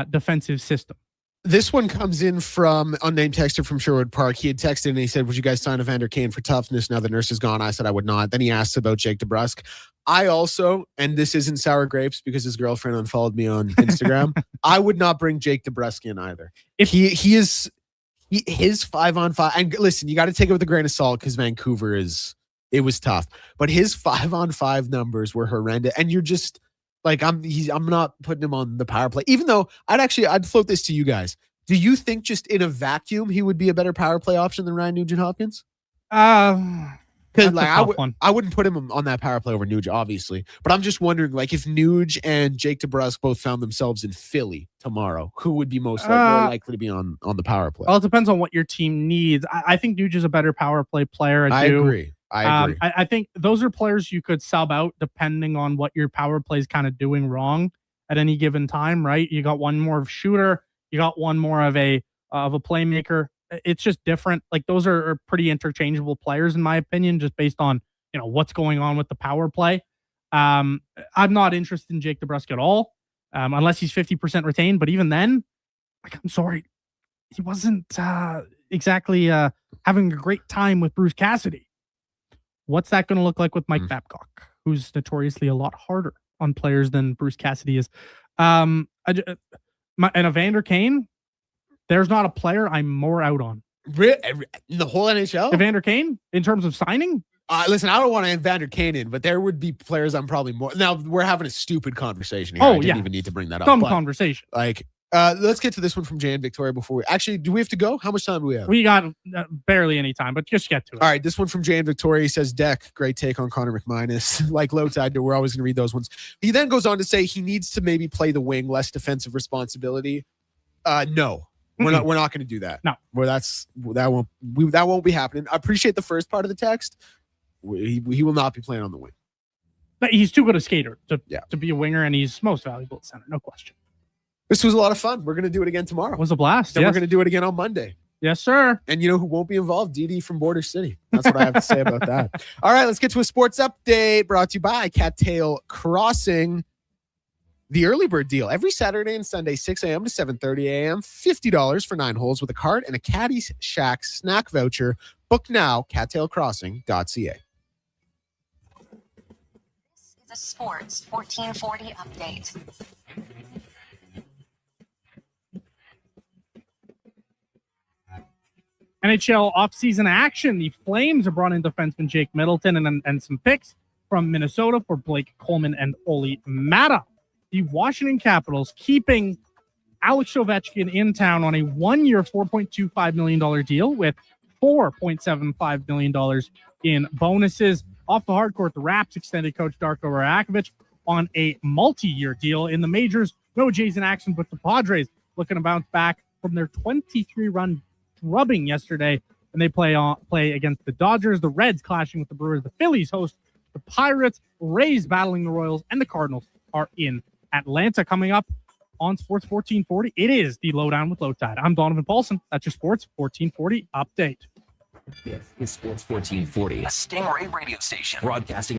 defensive system. This one comes in from unnamed texter from Sherwood Park. He had texted and he said, would you guys sign Evander Kane for toughness now the nurse is gone? I said I would not. Then he asked about Jake DeBrusk. I also, and this isn't sour grapes because his girlfriend unfollowed me on Instagram, I would not bring Jake DeBrusk in either. If his 5-on-5, and listen, you got to take it with a grain of salt because Vancouver it was tough, but his 5-on-5 numbers were horrendous. And you're just, like, I'm not putting him on the power play, even though I'd float this to you guys. Do you think just in a vacuum he would be a better power play option than Ryan Nugent-Hopkins? Because like I wouldn't put him on that power play over Nuge, obviously. But I'm just wondering, like, if Nuge and Jake DeBrusk both found themselves in Philly tomorrow, who would be more likely to be on the power play? Well, it depends on what your team needs. I think Nuge is a better power play player. I agree. I think those are players you could sub out depending on what your power play is kind of doing wrong at any given time, right? You got one more of a shooter, you got one more of a playmaker. It's just different. Like those are pretty interchangeable players in my opinion, just based on what's going on with the power play. I'm not interested in Jake DeBrusk at all, unless he's 50% retained. But even then, like, I'm sorry, he wasn't exactly having a great time with Bruce Cassidy. What's that going to look like with Mike Babcock, who's notoriously a lot harder on players than Bruce Cassidy is? And Evander Kane, there's not a player I'm more out on. The whole NHL? Evander Kane, in terms of signing? Listen, I don't want to Evander Kane in, but there would be players I'm probably more. Now, we're having a stupid conversation here. I didn't even need to bring that up. Dumb conversation. Like, let's get to this one from Jay and Victoria before do we have to go? How much time do we have? We got barely any time, but just get to it. All right, this one from Jay and Victoria. He says, Deck, great take on Connor McMinus. Like low tide, we're always going to read those ones. He then goes on to say he needs to maybe play the wing, less defensive responsibility. No, we're not going to do that. No, that won't be happening. I appreciate the first part of the text. He will not be playing on the wing. But he's too good a skater to be a winger, and he's most valuable at center, no question. This was a lot of fun. We're going to do it again tomorrow. It was a blast. Then we're going to do it again on Monday. Yes, sir. And you know who won't be involved? DD from Border City. That's what I have to say about that. All right, let's get to a sports update brought to you by Cattail Crossing. The early bird deal every Saturday and Sunday, 6 a.m. to 7:30 a.m. $50 for 9 holes with a card and a Caddy Shack snack voucher. Book now, cattailcrossing.ca. This is a Sports 1440 update. NHL offseason action. The Flames have brought in defenseman Jake Middleton and some picks from Minnesota for Blake Coleman and Olli Mata. The Washington Capitals keeping Alex Ovechkin in town on a 1-year, $4.25 million deal with $4.75 million in bonuses. Off the hardcourt, the Raps extended coach Darko Rajakovic on a multi-year deal. In the majors, no Jays in action, but the Padres looking to bounce back from their 23-run drubbing yesterday, and they play against the Dodgers. The Reds clashing with the Brewers. The Phillies host the Pirates. Rays battling the Royals, and the Cardinals are in Atlanta. Coming up on Sports 1440, it is the Lowdown with Low Tide. I'm Donovan Paulson. That's your Sports 1440 update. This is Sports 1440, a Stingray radio station broadcasting